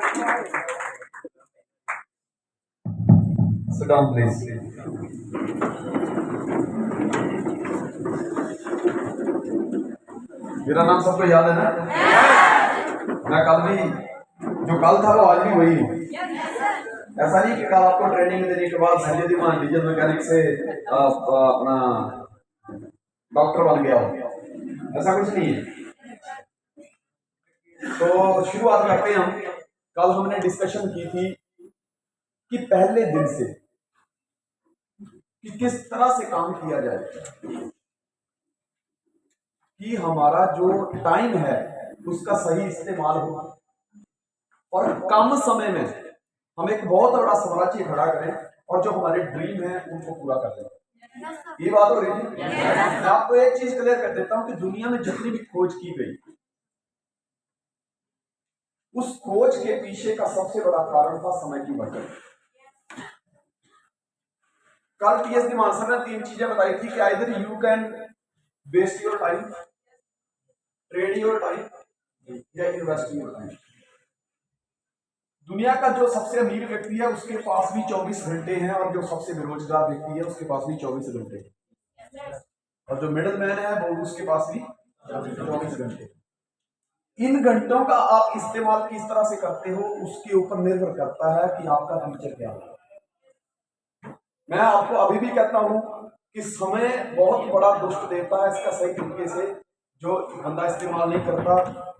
Sit down, please. मेरा नाम सबको याद है ना? मैं कल भी, जो कल था वो आज भी वही हूँ। ऐसा नहीं कि कल आपको ट्रेनिंग देने के बाद संजय मान डीजल मैकेनिक से अपना डॉक्टर बन गया हो, ऐसा कुछ नहीं है। तो शुरुआत करते हैं हम। कल हमने डिस्कशन की थी कि पहले दिन से कि किस तरह से काम किया जाए कि हमारा जो टाइम है उसका सही इस्तेमाल हो और कम समय में हम एक बहुत बड़ा साम्राज्य खड़ा करें और जो हमारे ड्रीम है उनको पूरा कर दें। ये बात हो रही थी। मैं आपको एक चीज क्लियर कर देता हूं कि दुनिया में जितनी भी खोज की गई, उस खोज के पीछे का सबसे बड़ा कारण था समय की बचत। कल टीएस मान सर ने 3 चीजें बताई थी कि either you can waste your time, trade your time या इन्वेस्ट योर टाइम। दुनिया का जो सबसे अमीर व्यक्ति है उसके पास भी 24 घंटे हैं और जो सबसे बेरोजगार व्यक्ति है उसके पास भी 24 घंटे हैं, और जो मिडिल मैन है वो उसके पास भी 24 घंटे। इन घंटों का आप इस्तेमाल किस तरह से करते हो उसके ऊपर निर्भर करता है कि आपका फ्यूचर क्या होगा। मैं आपको अभी भी कहता हूं कि समय बहुत बड़ा दुष्ट देवता है। इसका सही तरीके से जो बंदा इस्तेमाल नहीं करता,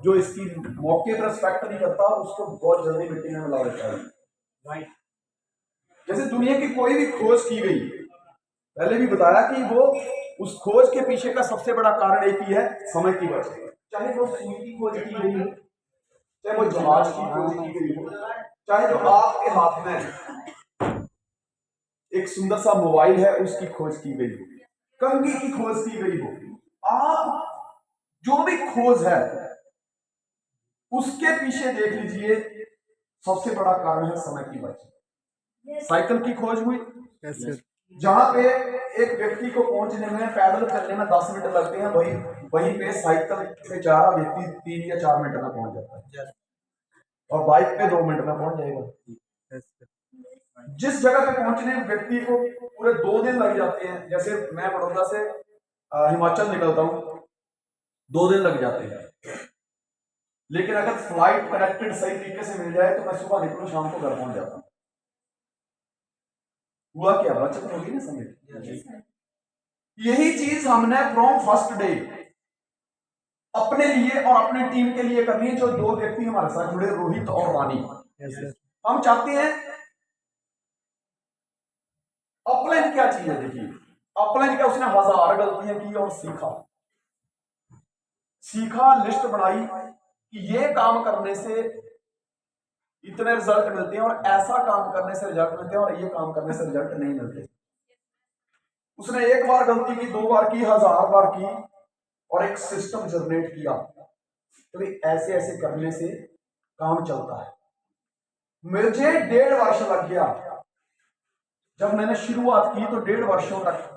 जो इसकी मौके पर रिस्पेक्ट नहीं करता, उसको बहुत जल्दी मिट्टी में मिला देता है। राइट। जैसे दुनिया की कोई भी खोज की गई, पहले भी बताया कि वो उस खोज के पीछे का सबसे बड़ा कारण एक ही है, समय की बचत। चाहे वो सुई की खोज की गई हो, चाहे वो जहाज की खोज की गई हो, चाहे जो आपके हाथ में एक सुंदर सा मोबाइल है उसकी खोज की गई हो, कंघी की खोज की गई हो, आप जो भी खोज है उसके पीछे देख लीजिए सबसे बड़ा कारण है समय की बचत। साइकिल की खोज हुई, जहां पे एक व्यक्ति को पहुंचने में पैदल चलने में 10 मिनट लगते हैं, वहीं पे साइकिल से जा रहा व्यक्ति 3 या 4 मिनट में पहुंच जाता है और बाइक पे 2 मिनट में पहुंच जाएगा। जिस जगह पे पहुंचने व्यक्ति को पूरे 2 दिन लग जाते हैं, जैसे मैं बड़ौदा से हिमाचल निकलता हूं, 2 दिन लग जाते हैं, लेकिन अगर फ्लाइट कनेक्टेड सही तरीके से मिल जाए तो मैं सुबह निकलूं, शाम को घर पहुंच जाता हूं। हुआ क्या? बचत होगी ना समय। यही चीज हमने फ्रॉम फर्स्ट डे अपने लिए और अपनी टीम के लिए करनी है। जो 2 व्यक्ति हमारे साथ जुड़े, रोहित और रानी, हम चाहते हैं अपलाइन क्या चीज है। देखिए अपलाइन क्या, उसने 1000 गलतियां की और सीखा, लिस्ट बनाई कि ये काम करने से इतने रिजल्ट मिलते हैं और ऐसा काम करने से रिजल्ट मिलते हैं और ये काम करने से रिजल्ट नहीं मिलते। उसने 1 बार गलती की, 2 बार की, 1000 बार की और एक सिस्टम जनरेट किया। तो ऐसे ऐसे करने से काम चलता है। मुझे 1.5 वर्ष लग गया। जब मैंने शुरुआत की तो 1.5 वर्षों तक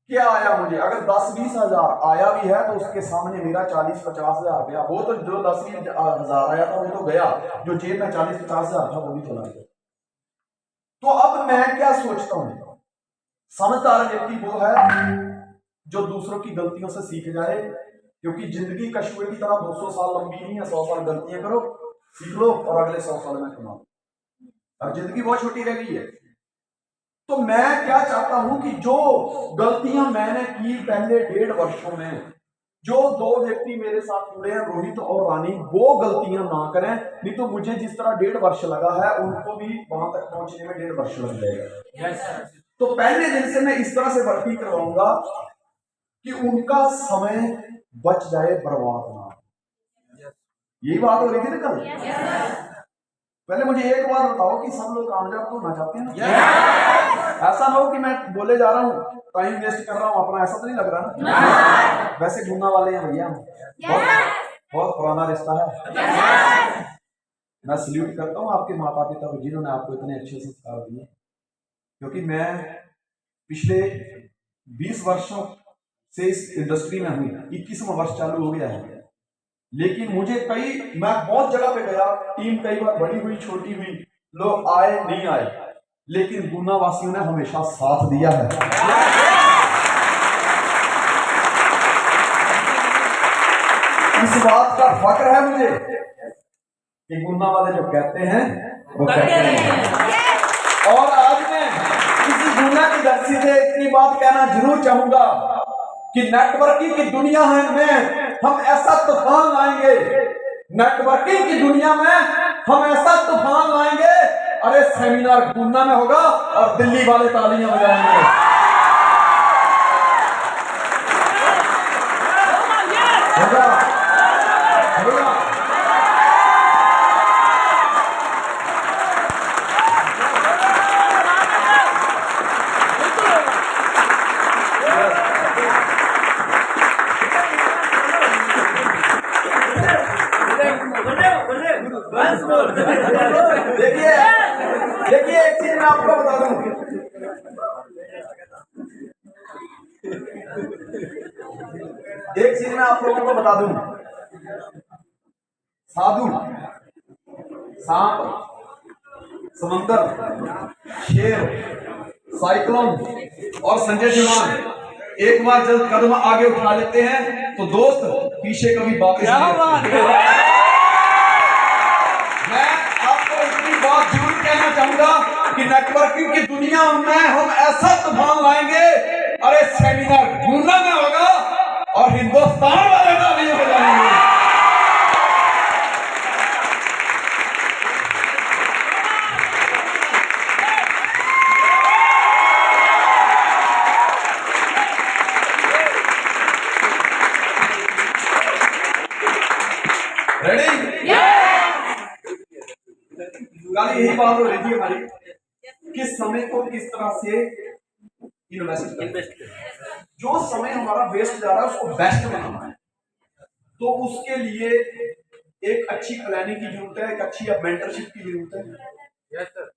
क्या आया मुझे, अगर 10-20 हजार आया भी है तो उसके सामने मेरा 40-50 हजार गया। वो तो जो 10-20 हजार आया था वो तो गया, जो जेब में 40-50 हजार था वो भी चला गया। तो अब मैं क्या सोचता हूं, समझदार व्यक्ति वो है जो दूसरों की गलतियों से सीख जाए, क्योंकि जिंदगी कछुए की तरह 200 साल लंबी नहीं है। 100 साल गलतियां करो, सीख लो और अगले 100 साल में कमाओ। अब जिंदगी बहुत छोटी रह गई है। तो मैं क्या चाहता हूं कि जो गलतियां मैंने की पहले 1.5 वर्षों में, जो 2 व्यक्ति मेरे साथ जुड़े हैं, रोहित और रानी, वो गलतियां ना करें। नहीं तो मुझे जिस तरह 1.5 वर्ष लगा है उनको भी वहां तक पहुंचने में 1.5 वर्ष लग जाएगा। तो पहले दिन से मैं इस तरह से भर्ती करवाऊंगा कि उनका समय बच जाए, बर्बाद ना। यही बात हो रही थी ना कल। पहले मुझे एक बार बताओ कि सब लोग कामयाब होना चाहते हैं? ऐसा ना हो कि मैं बोले जा रहा हूँ, टाइम वेस्ट कर रहा हूँ अपना, ऐसा तो नहीं लग रहा ना? वैसे घूमने वाले हैं भैया, बहुत पुराना रिश्ता है। मैं सल्यूट करता हूँ आपके माता पिता को जिन्होंने आपको इतने अच्छे संस्कार दिए, क्योंकि मैं पिछले 20 वर्षों से इस इंडस्ट्री में हूँ, 21वां वर्ष चालू हो गया है। लेकिन मैं बहुत जगह पे गया, टीम कई बार बड़ी हुई छोटी हुई, लोग आए नहीं आए, लेकिन गुना वासियों ने हमेशा साथ दिया है। इस बात का फक्र है मुझे कि गुना वाले जो कहते हैं वो कहते हैं। और आज मैं किसी गुना की धरती से इतनी बात कहना जरूर चाहूंगा कि नेटवर्किंग की दुनिया में हम ऐसा तूफान लाएंगे, नेटवर्किंग की दुनिया में हम ऐसा तूफान लाएंगे, अरे सेमिनार गुना में होगा और दिल्ली वाले तालियां बजाएंगे। होगा, होगा। देखिए देखिए, एक चीज मैं आपको बता दूं, एक चीज मैं आप लोगों को बता दूं, साधु, सांप, समंदर, शेर, साइक्लोन और संजय दीवान एक बार जब कदम आगे उठा लेते हैं तो दोस्त पीछे कभी वापस नहीं। मैं आपको इतनी बात जरूर कहना चाहूंगा कि नेटवर्किंग की दुनिया में हम ऐसा तूफान लाएंगे, अरे सेमिनार गुना में होगा और हिंदुस्तान वाले तालियां बजाएंगे। रेडी? कल यही बात हो रही थी हमारी कि समय को किस तरह से इन्वेस्ट करें। जो समय हमारा वेस्ट जा रहा है उसको बेस्ट बनाना है, तो उसके लिए एक अच्छी प्लानिंग की जरूरत है, एक अच्छी मेंटरशिप की जरूरत है। Yes sir.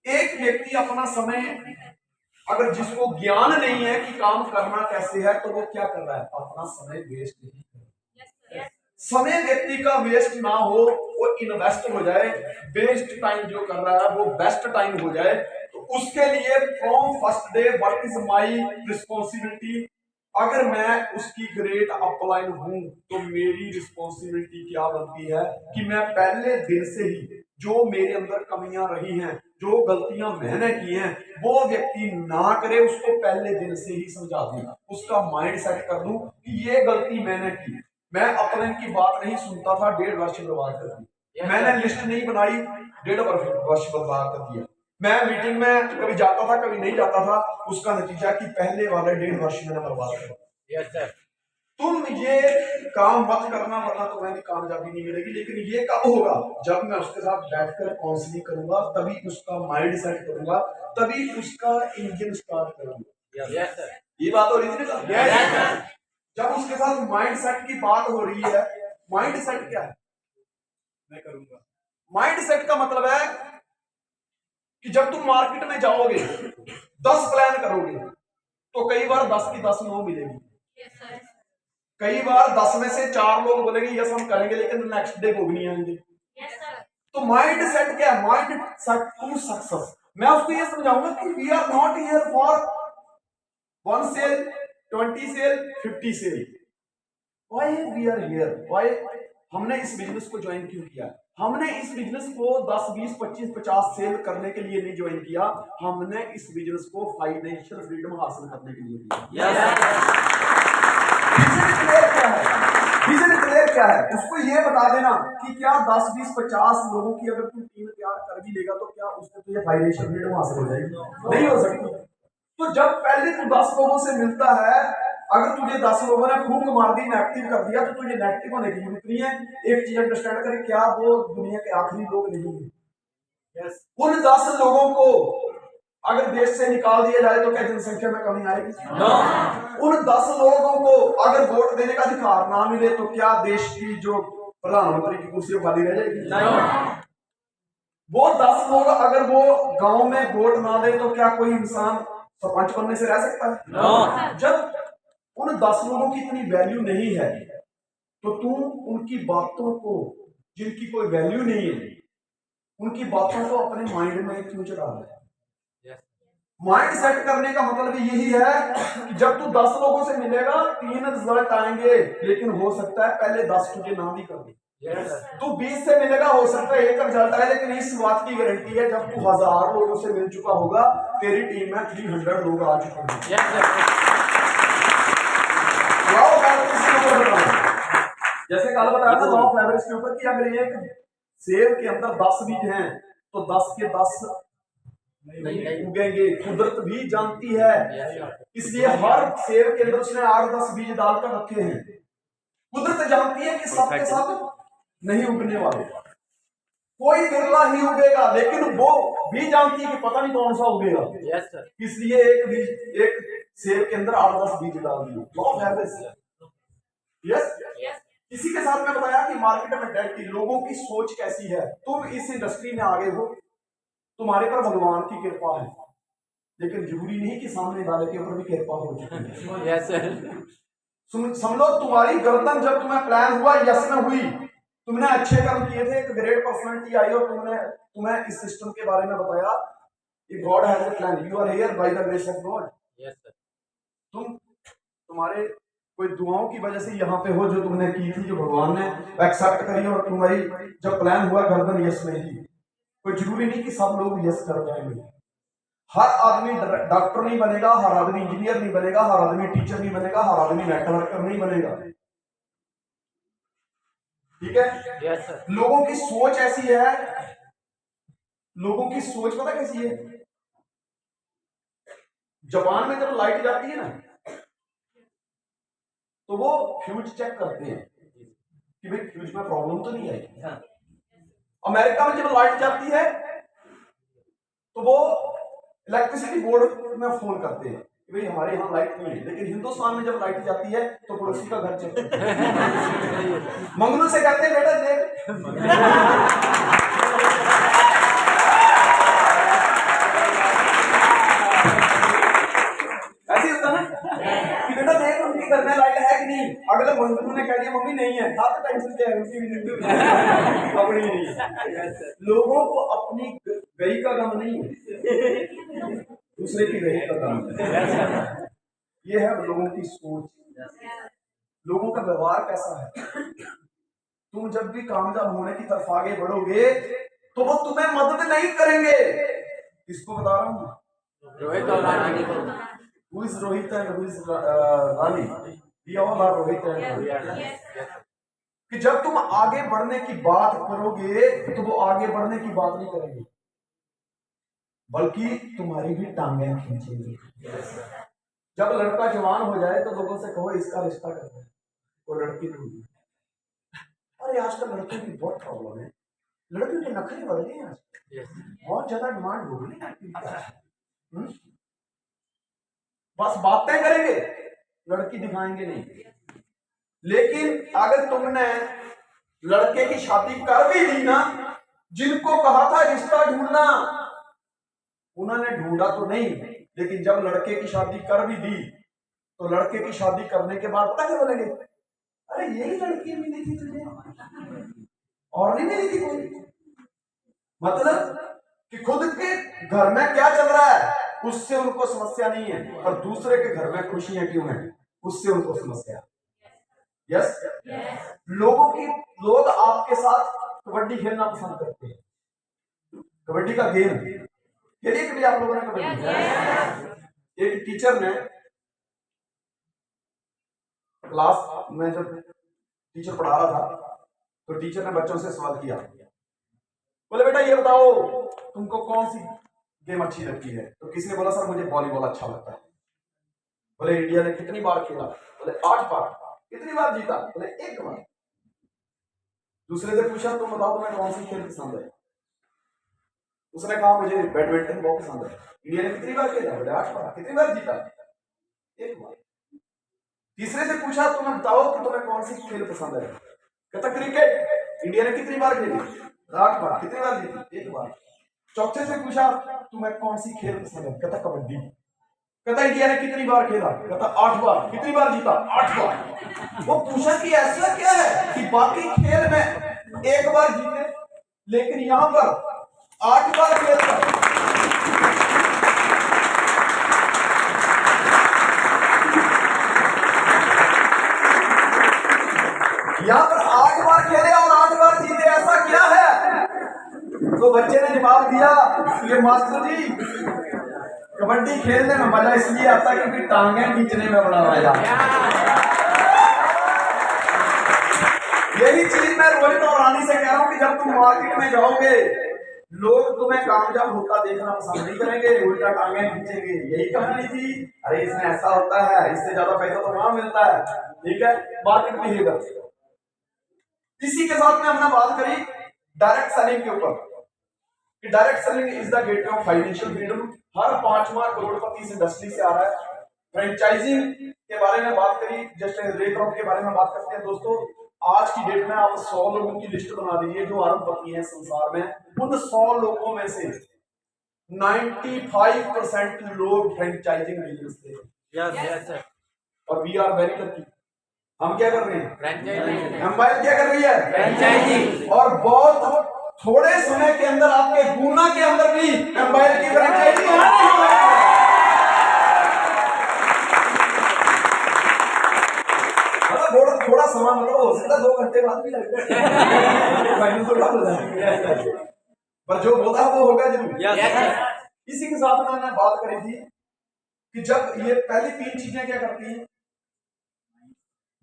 एक व्यक्ति अपना समय, अगर जिसको ज्ञान नहीं है कि काम करना कैसे है, तो वो क्या कर रहा है, अपना समय वेस्ट नहीं कर रहा। समय व्यक्ति का वेस्ट ना हो, वो इन्वेस्ट हो जाए, वेस्ट टाइम जो कर रहा है वो बेस्ट टाइम हो जाए। तो उसके लिए from first day what is my responsibility, अगर मैं उसकी ग्रेट अपलाइन हूं तो मेरी रिस्पॉन्सिबिलिटी क्या बनती है कि मैं पहले दिन से ही जो मेरे अंदर कमियां रही हैं, जो गलतियां मैंने की हैं, वो व्यक्ति ना करे, उसको पहले दिन से ही समझा दूं, उसका माइंड सेट कर दूं कि ये गलती मैंने की। मैं अपने की बात नहीं सुनता था, 1.5 वर्ष बर्बाद कर दिया। मैंने लिस्ट नहीं बनाई, 1.5 वर्ष बर्बाद कर दिया। मैं मीटिंग में कभी जाता था कभी नहीं जाता था, उसका नतीजा कि पहले वाले 1.5 वर्ष मैंने बर्बाद कर दिया। Yes sir. तुम ये काम मत करना वरना तुम्हें भी कामयाबी नहीं मिलेगी, लेकिन ये कब होगा, जब मैं उसके साथ बैठकर काउंसलिंग करूंगा, तभी उसका माइंड सेट करूंगा, तभी उसका इंजन स्टार्ट करूंगा। Yes sir. ये बात हो रही थी ना? Yes sir. जब उसके साथ माइंड सेट की बात हो रही है, माइंड सेट क्या है, मैं करूंगा। माइंड सेट का मतलब है कि जब तुम मार्केट में जाओगे 10 प्लान करोगे तो कई बार 10 की 10 नो मिलेगी। कई बार 10 में से 4 लोग बोलेंगे यस हम करेंगे, लेकिन नेक्स्ट डे वो भी नहीं आएंगे। तो माइंड सेट क्या है, माइंड सेट टू सक्सेस। मैं उसको ये समझाऊंगा कि we are not here for 1 sale, 20 sale, 50 sale. Why we are here, why हमने इस बिजनेस को ज्वाइन क्यों किया? हमने इस बिजनेस को 10, 20, 25, 50 सेल करने के लिए नहीं ज्वाइन किया, हमने इस बिजनेस को फाइनेंशियल फ्रीडम हासिल करने के लिए किया। विजन क्लियर क्या है, उसको ये बता देना कि क्या 10, 20, 50 लोगों की अगर तू टीम तैयार कर भी लेगा तो क्या उससे तुझे फाइनेंशियल फ्रीडम हासिल हो जाएगी? नहीं हो सकती। तो जब पहले तू 10 लोगों से मिलता है, अगर तुझे 10 लोगों ने फूंक मार दी, नेगेटिव कर दिया, तो तुझे नेगेटिव होने की जरूरत नहीं है। एक चीज अंडरस्टैंड करें, क्या वो दुनिया के आखिरी लोग नहीं है। yes. उन 10 लोगों को अगर देश से निकाल दिया जाए तो क्या जनसंख्या में कमी आएगी? no. उन 10 लोगों को अगर वोट देने का अधिकार ना मिले तो क्या देश की जो प्रधानमंत्री की कुर्सी खाली रह जाएगी? no. वो 10 लोग अगर वो गांव में वोट ना दे तो क्या कोई इंसान सरपंच बनने से रह सकता है? no. जब उन 10 लोगों की इतनी वैल्यू नहीं है तो तू उनकी बातों को, जिनकी कोई वैल्यू नहीं है, उनकी बातों को अपने माइंड में क्यों चढ़ा रहा है? माइंड सेट करने का मतलब यही है कि जब तू 10 लोगों से मिलेगा 3 रिजल्ट आएंगे, लेकिन हो सकता है पहले 10 तुझे ना भी कर दे। तू 20 से मिलेगा, हो सकता है 1 रिजल्ट आए, लेकिन इस बात की गारंटी है जब तू 1000 लोगों से मिल चुका होगा, तेरी टीम में 300 लोग आ चुके हैं। जैसे कल बताया था लॉ ऑफ एवरेज के ऊपर कि अगर एक सेब के अंदर 10 बीज हैं तो 10 के 10 उगेंगे, कुदरत भी जानती है, इसलिए हर सेब के अंदर उसने 8-10 बीज डालकर रखे हैं। कुदरत जानती है कि सब के सब नहीं उगने वाले, कोई बिरला ही उगेगा, लेकिन वो भी जानती है कि पता नहीं कौन सा उगेगा, इसलिए एक सेब के अंदर 8-10 बीज डाल दिए। Law of average. यस, इसी के साथ मैं बताया कि मार्केट मेंटालिटी, लोगों की सोच कैसी है। तुम इस इंडस्ट्री में आगे हो, तुम्हारे पर भगवान की कृपा है, लेकिन जरूरी नहीं कि सामने वाले के ऊपर भी कृपा हो चुकी है। समझ लो तुम्हारी गर्दन जब तुम्हें प्लान हुआ, यस में हुई, तुमने अच्छे कर्म किए थे, एक ग्रेट पर्सनालिटी आई और तुम्हें इस सिस्टम के बारे में बताया कि God has a plan, you are here by the grace of God. तुम्हारे कोई दुआओं की वजह से यहाँ पे हो, जो तुमने की थी, जो भगवान ने एक्सेप्ट करी, और तुम्हारी जब प्लान हुआ गर्दन यस में ही। कोई जरूरी नहीं कि सब लोग यस कर जाएंगे। हर आदमी डॉक्टर नहीं बनेगा, हर आदमी इंजीनियर नहीं बनेगा, हर आदमी टीचर नहीं बनेगा, हर आदमी नेटवर्कर नहीं बनेगा। ठीक है? yes, लोगों की सोच ऐसी है, लोगों की सोच पता कैसी है? जापान में जब लाइट जाती है ना, तो वो फ्यूज चेक करते हैं कि भाई फ्यूज में प्रॉब्लम तो नहीं आई। अमेरिका में जब लाइट जाती है तो वो इलेक्ट्रिसिटी बोर्ड में फोन करते हैं कि भाई हमारे यहाँ लाइट नहीं है। लेकिन हिंदुस्तान में जब लाइट जाती है तो पड़ोसी का घर चेक करते हैं। मंगलू से कहते हैं बेटा देख, ऐसे होता ना कि बेटा देख उनके घर में लाइट है कि नहीं। अगले मंगलू ने कह दिया मम्मी नहीं है, साथ टेंशन क्या है, उसकी भी अपनी नहीं है। लोगों को अपनी गई का गम नहीं है, दूसरे की गई का गम है। ये है लोगों की सोच, लोगों का व्यवहार कैसा है। तुम जब भी कामयाब होने की तरफ आगे बढ़ोगे तो वो तुम्हें मदद नहीं करेंगे। किसको बता रहा हूँ? रोहित और रानी को। Who is Rohit and who is Rani? We all are Rohit and रानी। कि जब तुम आगे बढ़ने की बात करोगे तो वो आगे बढ़ने की बात नहीं करेंगे, बल्कि तुम्हारी भी टांगें खींचेंगे। जब लड़का जवान हो जाए तो लोगों से कहो इसका रिश्ता कर दो, वो लड़की ढूंढी। अरे आजकल लड़कियों की बहुत प्रॉब्लम है, लड़कियों के नखरे बढ़ गए हैं, बहुत ज्यादा डिमांड हो गई। बस बातें करेंगे, लड़की दिखाएंगे नहीं। लेकिन अगर तुमने लड़के की शादी कर भी दी ना, जिनको कहा था रिश्ता ढूंढना, उन्होंने ढूंढा तो नहीं, लेकिन जब लड़के की शादी कर भी दी तो लड़के की शादी करने के बाद पता क्या बोलेंगे? अरे यही लड़की मिली थी तुझे, और नहीं मिली थी कोई। मतलब कि खुद के घर में क्या चल रहा है उससे उनको समस्या नहीं है, और दूसरे के घर में खुशियां क्यों हैं उससे उनको समस्या। यस, लोग आपके साथ कबड्डी खेलना पसंद करते हैं, कबड्डी का गेम खेलिए कभी आप लोगों ने कबड्डी? एक टीचर ने क्लास में, जब टीचर पढ़ा रहा था तो टीचर ने बच्चों से सवाल किया, बोले बेटा ये बताओ तुमको कौन सी गेम अच्छी लगती है? तो किसी ने बोला सर मुझे वॉलीबॉल अच्छा लगता है। बोले इंडिया ने कितनी बार खेला? बोले 8 बार। कितनी बार जीता? बोले 1 बार। दूसरे से पूछा तुम बताओ तुम्हें कौन सी खेल पसंद है? उसने कहा मुझे बैडमिंटन बहुत पसंद है। इंडिया ने कितनी बार खेला? बोले 8 बार। कितनी बार जीता? 1 बार। तीसरे से पूछा तुम्हें बताओ कि तुम्हें कौन सी खेल पसंद है? कहता क्रिकेट। इंडिया ने कितनी बार खेली? 8 बार। कितनी बार जीती? 1 बार। चौथे से पूछा तुम्हें कौन सी खेल पसंद है? कहता कबड्डी। कहता इंडिया ने कितनी बार खेला, कहता 8 बार। कितनी बार जीता, 8 बार। वो पूछा कि ऐसा क्या है कि बाकी खेल में 1 बार जीते लेकिन यहां पर 8 बार खेलता। यहां पर 8 बार खेले और 8 बार जीते, ऐसा क्या है? तो बच्चे ने जवाब दिया, ये मास्टर जी कबड्डी खेलने में मजा इसलिए आता है क्योंकि टांगे खींचने में बड़ा मजा। यही चीज मैं रोहित और रानी से कह रहा हूं कि जब तुम मार्केट में जाओगे लोग तुम्हें कामयाब होता देखना पसंद नहीं करेंगे, उल्टा टांगे खींचेंगे। यही कहानी थी, अरे इसमें ऐसा होता है, इससे ज्यादा पैसा तो वहां मिलता है। ठीक है, मार्केट बिहेवियर। इसी के साथ में हमने बात करी डायरेक्ट सेलिंग के ऊपर कि direct selling is the gateway of financial freedom. हर 5वां करोड़पति इस इंडस्ट्री से आ रहा है। फ्रेंचाइजिंग के बारे में बात करी, जस्ट रेट ऑफ के बारे में बात करते हैं। दोस्तों आज की डेट में आप 100 लोगों की लिस्ट बना लीजिए जो अरबपति हैं संसार में। उन 100 लोगों में से 95% लोग फ्रेंचाइजिंग बिजनेस थे। और वी आर वेरी लकी। हम क्या कर रहे हैं, फ्रेंचाइजिंग। एम्पायर क्या कर रही है, फ्रेंचाइजिंग। और बहुत थोड़े समय के अंदर आपके गुना के अंदर भी एम्पायर की फ्रेंचाइजिंग थोड़ा समय मतलब हो सकता है 2 घंटे बाद भी लगेगा पर जो बोला वो होगा जरूर। इसी के साथ मैंने बात करी थी कि जब ये पहली 3 चीजें क्या करती हैं,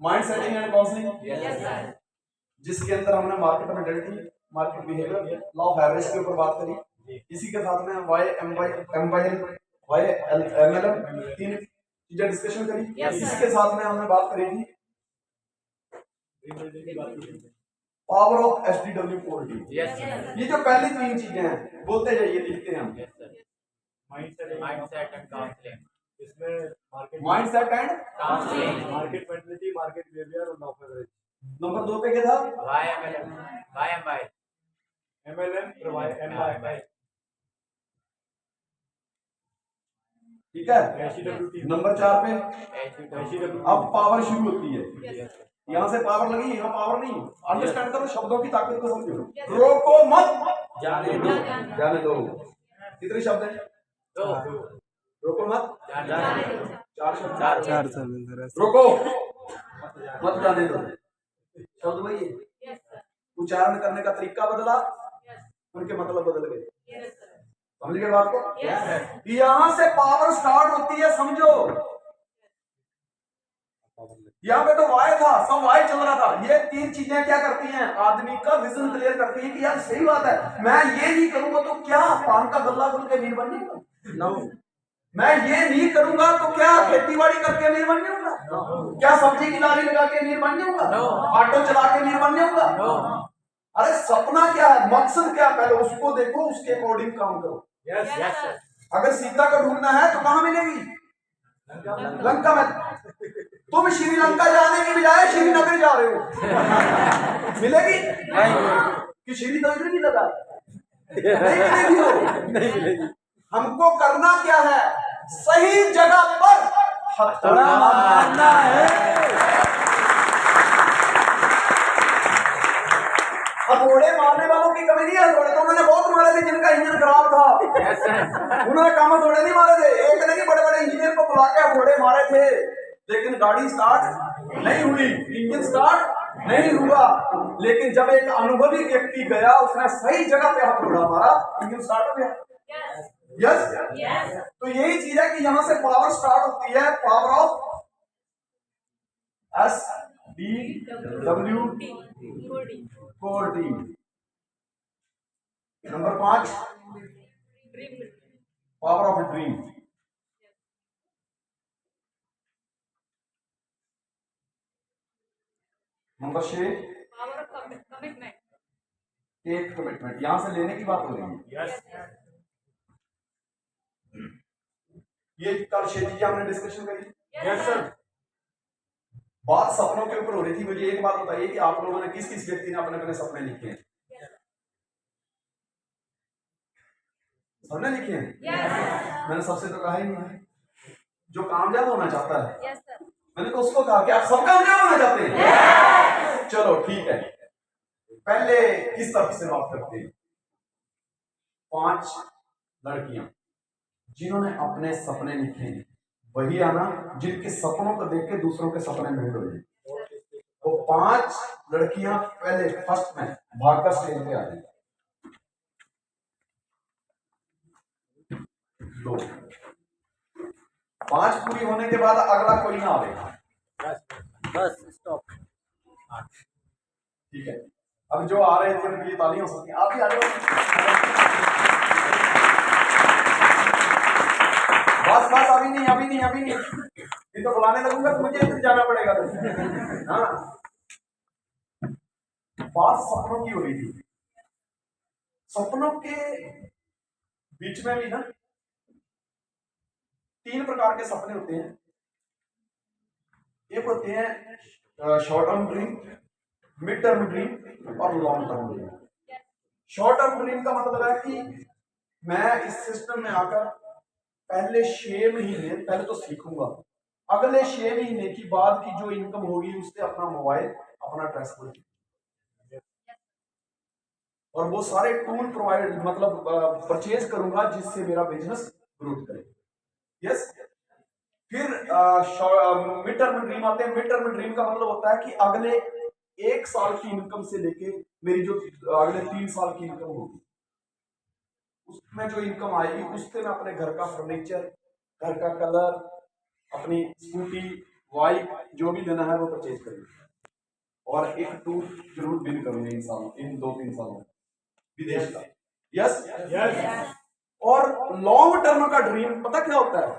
माइंड सेटिंग एंड काउंसलिंग, जिसके अंदर हमने market mentality, market behaviour, law of average के ऊपर बात करी। इसी के साथ में YMYL, YMLM 3 चीजें डिस्कशन करी। इसी के साथ में हमने बात करी थी पावर ऑफ SDW क्वालिटी। ये जो पहली 3 चीजें हैं, बोलते जाइए, लिखते हैं हम। माइंडसेट एंड काउंसलिंग, इसमें mindset and counselling, market mentality, market behaviour और लॉ ऑफ एवरेज। नंबर 2 पे क्या था, YMLM, ठीक है। नंबर 4 पे अब पावर शुरू होती है। यहाँ से पावर लगी, यहाँ पावर नहीं। अंडरस्टैंड करो, शब्दों की ताकत को समझो। रोको मत, जाने दो, जाने दो। कितने शब्द हैं, 2। रोको मत, जाने दो। 4 शब्द, 4 शब्द। रोको मत, जाने दो, शब्द वही है। उच्चारण करने का तरीका बदला, उनके मतलब बदल गए। समझ गए बात को? यहाँ से पावर स्टार्ट होती है, समझो। यहाँ पे तो वाई था, सब वाई चल रहा था। ये 3 चीजें क्या करती हैं, आदमी का विजन क्लियर करती हैं कि यार सही बात है, मैं ये नहीं करूंगा तो क्या पान का गल्ला खुल के मीर बन जाऊंगा, मैं ये नहीं करूंगा तो क्या खेती-बाड़ी करके मीर बन जाऊंगा, क्या सब्जी की लारी लगा के मीर बन जाऊंगा, ऑटो चला के मीर बन जाऊंगा। अरे सपना क्या है, मकसद क्या, पहले उसको देखो, उसके अकॉर्डिंग काम करो। अगर सीता को ढूंढना है तो कहां मिलेगी, लंका में। तुम श्रीलंका जाने की बजाय श्रीनगर जा रहे हो, मिलेगी कि श्रीनगर नहीं लगा, नहीं मिलेगी। हमको करना क्या है, सही जगह पर हथौड़ा मारना है। हथौड़े मारने वालों की कमी नहीं है, हथौड़े तो उन्होंने बहुत मारे थे जिनका इंजन खराब था। उन्होंने काम हथौड़े नहीं मारे थे, एक नहीं बड़े बड़े इंजीनियर को बुला के हथौड़े मारे थे, लेकिन गाड़ी स्टार्ट नहीं हुई, इंजन स्टार्ट नहीं हुआ। लेकिन जब एक अनुभवी व्यक्ति गया, उसने सही जगह पे हथौड़ा मारा, इंजन स्टार्ट हो गया। यस, तो यही चीज है कि यहां से पावर स्टार्ट होती है, power of SDW quality. Number 5 power of dream. Number 6 take commitment. यहां से लेने की बात हो रही है। ये कल 6 चीजें हमने डिस्कशन करी। Yes sir. बात सपनों के ऊपर हो रही थी। मुझे एक बात बताइए कि आप लोगों ने किस किस व्यक्ति ने अपने अपने सपने लिखे हैं, सबने लिखे हैं? मैंने सबसे तो कहा ही नहीं है। जो कामयाब होना चाहता है। Yes sir. मैंने तो उसको कहा कि आप सब कामयाब होना चाहते हैं। चलो ठीक है, पहले किस तरफ से बात करते हैं। 5 लड़कियां जिन्होंने अपने सपने लिखे हैं, वही आना जिनके सपनों को देख के दूसरों के सपने नहीं हो जाए। वो 5 लड़कियां पहले फर्स्ट में भागकर स्टेज पे आ रही। 2 5 पूरी होने के बाद अगला कोई ना आएगा, बस स्टॉप। ठीक है। अब जो आ रहे थे उनके लिए तालियां हो सकती हैं। आप भी आ जाओ। बस बस, अभी नहीं अभी नहीं अभी नहीं, ये तो बुलाने लगूंगा तो मुझे इधर जाना पड़ेगा। हाँ, बात सपनों की हो रही थी। सपनों के बीच में भी ना 3 प्रकार के सपने होते हैं। एक होते हैं short term dream, mid term dream और long term dream. Short term dream का मतलब है कि मैं इस सिस्टम में आकर पहले 6 महीने पहले तो सीखूंगा, अगले 6 महीने की बाद की जो इनकम होगी उससे अपना मोबाइल, अपना ट्रांसपोर्ट और वो सारे टूल प्रोवाइड मतलब परचेज करूंगा जिससे मेरा बिजनेस ग्रोथ करे। यस। फिर मिड टर्म ड्रीम आते हैं। मिड टर्म ड्रीम का मतलब होता है कि अगले 1 साल की इनकम से लेके मेरी जो अगले 3 साल की इनकम होगी, उसमें जो इनकम आएगी उससे मैं अपने घर का फर्नीचर, घर का कलर, अपनी स्कूटी, बाइक जो भी लेना है वो परचेज करूंगा और एक टूर जरूर बिन करूंगा इन सालों, इन 2-3 सालों में विदेश का। Yes yes. और लॉन्ग टर्म का ड्रीम पता क्या होता है,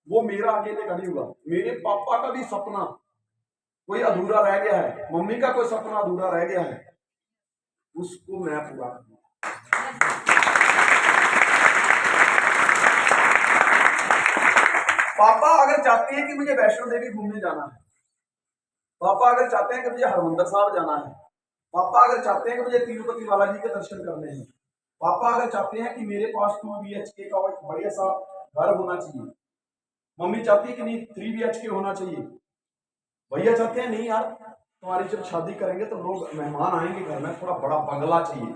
वो मेरा अकेले का नहीं होगा। मेरे पापा का भी सपना कोई अधूरा रह गया है, मम्मी का कोई सपना अधूरा रह गया है, उसको मैं पूरा करूंगा। पापा अगर चाहते हैं कि मुझे वैष्णो देवी घूमने जाना है, पापा अगर चाहते हैं कि मुझे हरमंदिर साहब जाना है, पापा अगर चाहते हैं कि मुझे तिरुपति बालाजी के दर्शन करने हैं, पापा अगर चाहते हैं कि मेरे पास 2 BHK का एक बढ़िया सा घर होना चाहिए, मम्मी चाहती है कि नहीं 3 BHK होना चाहिए, भैया चाहते हैं नहीं यार तुम्हारी जब शादी करेंगे तो लोग मेहमान आएंगे घर में, थोड़ा बड़ा बंगला चाहिए।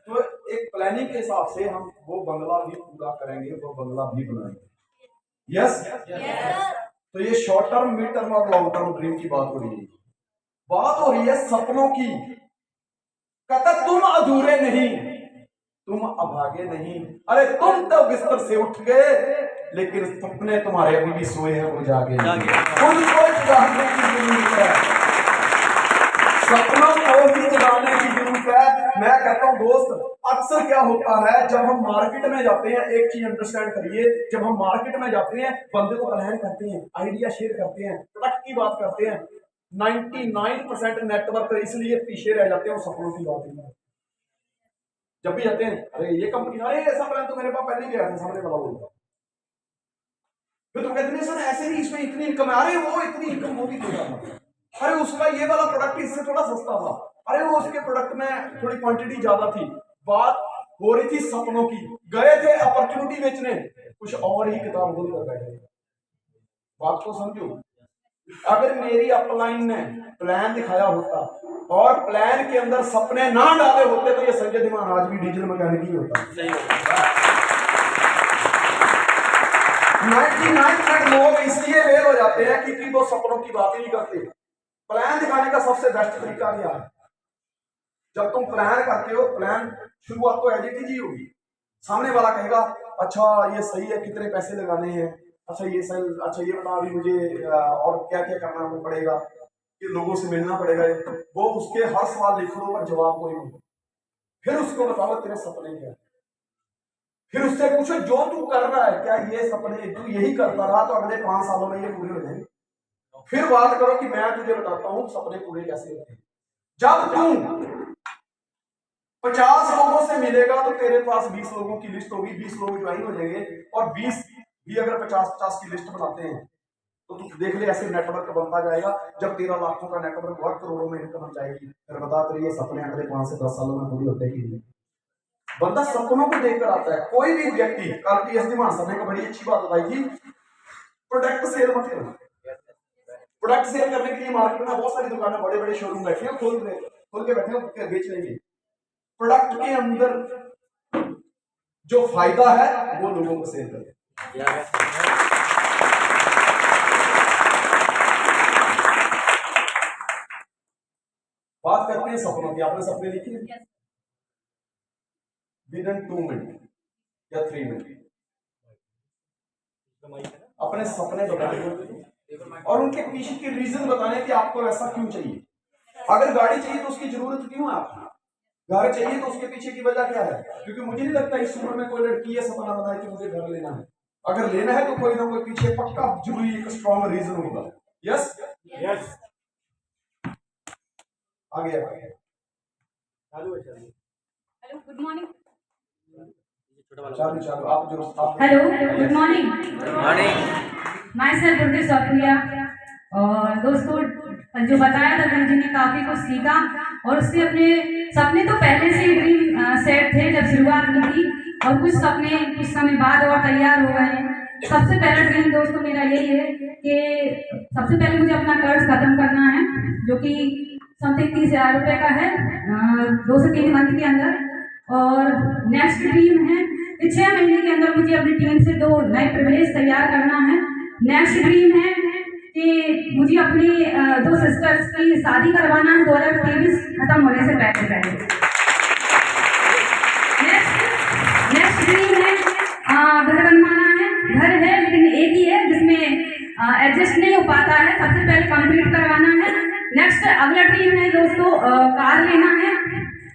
तो एक प्लानिंग के हिसाब से हम वो बंगला भी पूरा करेंगे, वो बंगला भी बनाएंगे। Yes yes. तो ये शॉर्ट टर्म, मिड टर्म और लॉन्ग टर्म ड्रीम की बात हो रही है। बात हो रही है सपनों की। कहता तुम अधूरे नहीं, तुम अभागे नहीं। अरे तुम तो बिस्तर से उठ गए लेकिन सपने तुम्हारे अभी भी सोए हैं, वो जागे उनको जागने की जरूरत है, सपनों को भी जगाने की जरूरत है। मैं कहता हूँ दोस्त, अक्सर क्या होता है जब हम मार्केट में जाते हैं, एक चीज अंडरस्टैंड करिए, जब हम मार्केट में जाते हैं बंदे को प्लान करते हैं, आइडिया शेयर करते हैं, प्रोडक्ट की बात करते हैं, 99% नेटवर्क इसलिए पीछे रह जाते हैं, सपनों की बात नहीं। जब भी जाते हैं अरे ये कंपनी, अरे ऐसा प्लान तो मेरे पास पहले गया था, सामने वाला बोलता, फिर तुम कहते हैं सर ऐसे नहीं, इसमें इतनी इनकम है, अरे वो इतनी इनकम वो भी देगा, अरे उसका ये वाला प्रोडक्ट इससे थोड़ा सस्ता था, अरे वो उसके प्रोडक्ट में थोड़ी क्वांटिटी ज्यादा थी। बात हो रही थी सपनों की, गए थे अपॉर्चुनिटी बेचने, कुछ और ही किताब खोल कर बैठे। बात को समझो, अगर मेरी अपलाइन ने प्लान दिखाया होता और प्लान के अंदर सपने ना डाले होते तो ये संजय धीमान आज भी डीजल मैकेनिक ही होता। 99% लोग इसलिए फेल हो जाते हैं क्योंकि वो सपनों की बात ही नहीं करते। प्लान दिखाने का सबसे बेस्ट तरीका क्या है, जब तुम प्लान करते हो, प्लान शुरुआत तो एजिटी जी होगी, सामने वाला कहेगा अच्छा ये सही है, कितने पैसे लगाने हैं, अच्छा ये सही, अच्छा ये बता अभी मुझे और क्या क्या करना पड़ेगा, कि लोगों से मिलना पड़ेगा, वो उसके हर सवाल लिख लो पर जवाब कोई नहीं। फिर उसको बताओ तेरे सपने क्या, फिर उससे पूछो जो तू कर रहा है क्या ये सपने तू यही करता रहा तो अगले 5 सालों में ये पूरे हो जाएंगे। फिर बात करो कि मैं तुझे बताता हूं सपने पूरे कैसे होते हैं। जब तू 50 लोगों से मिलेगा तो तेरे पास 20 लोगों की लिस्ट होगी, 20 लोग ज्वाइन हो जाएंगे, और 20 भी अगर 50-50 की लिस्ट बनाते हैं तो तू देख ले ऐसे नेटवर्क बनता जाएगा। जब 13 लाखों का नेटवर्क बहुत करोड़ों में इनकम जाएगी, फिर बता तेरे ये सपने अगले 5 से 10 सालों में पूरी होते हैं कि नहीं। बंदा सपनों को देखकर आता है। कोई भी व्यक्ति, कल पीएचडी मास्टर ने बड़ी अच्छी बात बताई थी, प्रोडक्ट सेल मत करो। प्रोडक्ट सेल करने के लिए मार्केट में बहुत सारी दुकानें, बड़े बड़े शोरूम बैठे हैं, खोल के बैठे हैं, बेच लेंगे। प्रोडक्ट के अंदर जो फायदा है वो लोगों को सेल करें। बात करते हैं सपनों की। आपने सपने लिखे विद इन 2 मिनट या 3 मिनट अपने सपने बताने और उनके पीछे की रीजन बताने कि आपको ऐसा क्यों चाहिए। अगर गाड़ी चाहिए तो उसकी जरूरत क्यों है आपको, घर चाहिए तो उसके पीछे की वजह क्या है। क्योंकि मुझे नहीं लगता इस उम्र में कोई लड़की ये सपना बनाए कि मुझे घर लेना है। अगर लेना है तो कोई ना कोई पीछे पक्का जरूरी एक स्ट्रॉन्ग रीजन होगा। Yes yes. आगे हेलो, गुड मॉर्निंग। चालू आप जो hello, good morning. Morning. Myself Durgesh Saupriya. और दोस्तों, जो बताया था गुरु जी ने काफी कुछ सीखा और उससे अपने सपने तो पहले से ही ड्रीम सेट थे जब शुरुआत की थी, और कुछ सपने कुछ समय बाद और तैयार हो गए हैं। सबसे पहला ड्रीम दोस्तों मेरा यही है कि सबसे पहले मुझे अपना कर्ज खत्म करना है, जो कि समथिंग 30,000 रुपये का है 2 से 3 मंथ के अंदर। और नेक्स्ट ड्रीम है कि 6 महीने के अंदर मुझे अपनी टीम से 2 नए प्रिविलेज तैयार करना है। नेक्स्ट ड्रीम है कि मुझे अपनी 2 सिस्टर्स की शादी करवाना है 2023 खत्म होने से पहले। नेक्स्ट ड्रीम है घर बनवाना है। घर है लेकिन एक ही है जिसमें एडजस्ट नहीं हो पाता है, सबसे पहले कंप्लीट करवाना है। नेक्स्ट अगला ड्रीम है दोस्तों कार लेना है,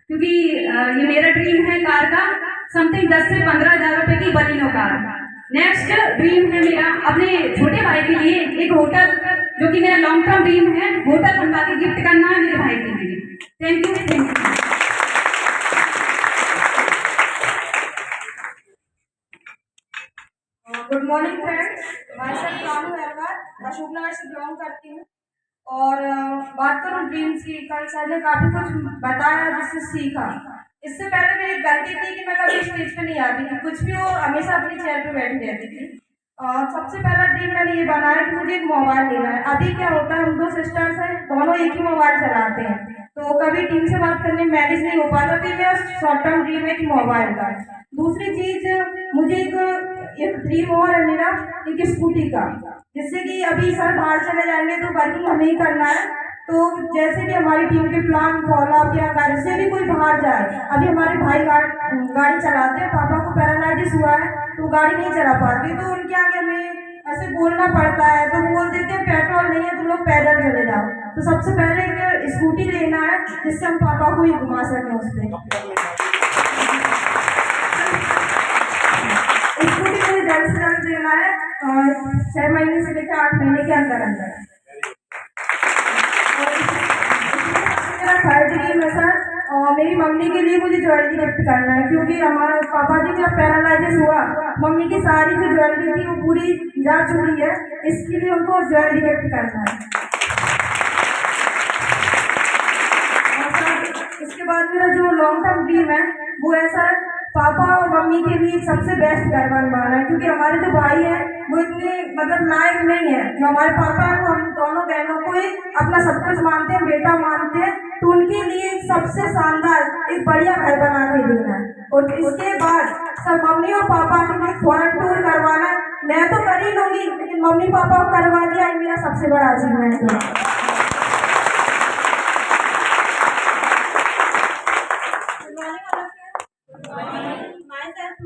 क्योंकि ये मेरा ड्रीम है कार का, समथिंग 10 से 15,000 रुपए की बलिनो कार। नेक्स्ट ड्रीम है मेरा अपने छोटे भाई के लिए एक होटल, जो कि मेरा लॉन्ग टर्म ड्रीम है, होटल बनवा के गिफ्ट करना है मेरे भाई के लिए। Thank you. Good morning friends, myself Ranu Ahirwar, Ashok Nagar से बिलोंग करती हूँ। और बात करूँ ड्रीम्स की, कल सर ने काफ़ी कुछ बताया जिससे सीखा। इससे पहले मेरी गलती थी कि मैं कभी स्टेज पे नहीं आती थी, कुछ भी हो हमेशा अपनी चेयर पे बैठी रहती थी। सबसे पहला ड्रीम मैंने ये बनाया कि मुझे एक मोबाइल लेना है। अभी क्या होता है, हम 2 सिस्टर्स हैं, दोनों एक ही मोबाइल चलाते हैं, तो कभी टीम से बात करने में मैनेज नहीं हो पाता, तो मेरा शॉर्ट टर्म ड्रीम है कि मोबाइल का। दूसरी चीज, मुझे एक ड्रीम और है मेरा, एक स्कूटी का, जिससे कि अभी सर बाहर चले जाएंगे तो वर्किंग हमें ही करना है। तो जैसे कि हमारी टीम के प्लान फॉलो अप या घर से भी कोई बाहर जाए, अभी हमारे भाई गाड़ी चलाते हैं, पापा को पैरालाइटिस हुआ है तो गाड़ी नहीं चला पाते, तो उनके आगे हमें ऐसे बोलना पड़ता है, तो बोल देते हैं पेट्रोल नहीं है तुम लोग पैदल चले जाओ। तो सबसे पहले एक स्कूटी लेना है जिससे हम पापा को ही घुमा सकें उस पर। स्कूटी मुझे जल्द से जल्द देना है, और 6 महीने से लेकर 8 महीने के अंदर अंदर। मेरा थर्ड ड्रीम है सर, और मेरी मम्मी के लिए मुझे ज्वेलरी गिफ्ट करना है, क्योंकि हमारे पापा जी जब पैरालाइटिस हुआ, मम्मी की सारी जो ज्वेलरी थी वो पूरी जा चुकी है, इसके लिए उनको ज्वेलरी गिफ्ट करना है। और सर इसके बाद मेरा जो लॉन्ग टर्म ड्रीम है वो है सर, पापा और मम्मी के लिए सबसे बेस्ट घर बनवाना है, क्योंकि हमारे जो भाई हैं वो इतने मतलब लायक नहीं है। जो हमारे पापा हैं वो हम दोनों बहनों को ही अपना सब कुछ मानते हैं, बेटा मानते हैं, तो उनके लिए सबसे शानदार एक बढ़िया घर बना के देना है। और इसके बाद सब मम्मी और पापा के लिए फॉरेन टूर करवाना है। मैं तो कर ही लूंगी, लेकिन मम्मी पापा को करवा दिया, ये मेरा सबसे बड़ा अचीवमेंट है।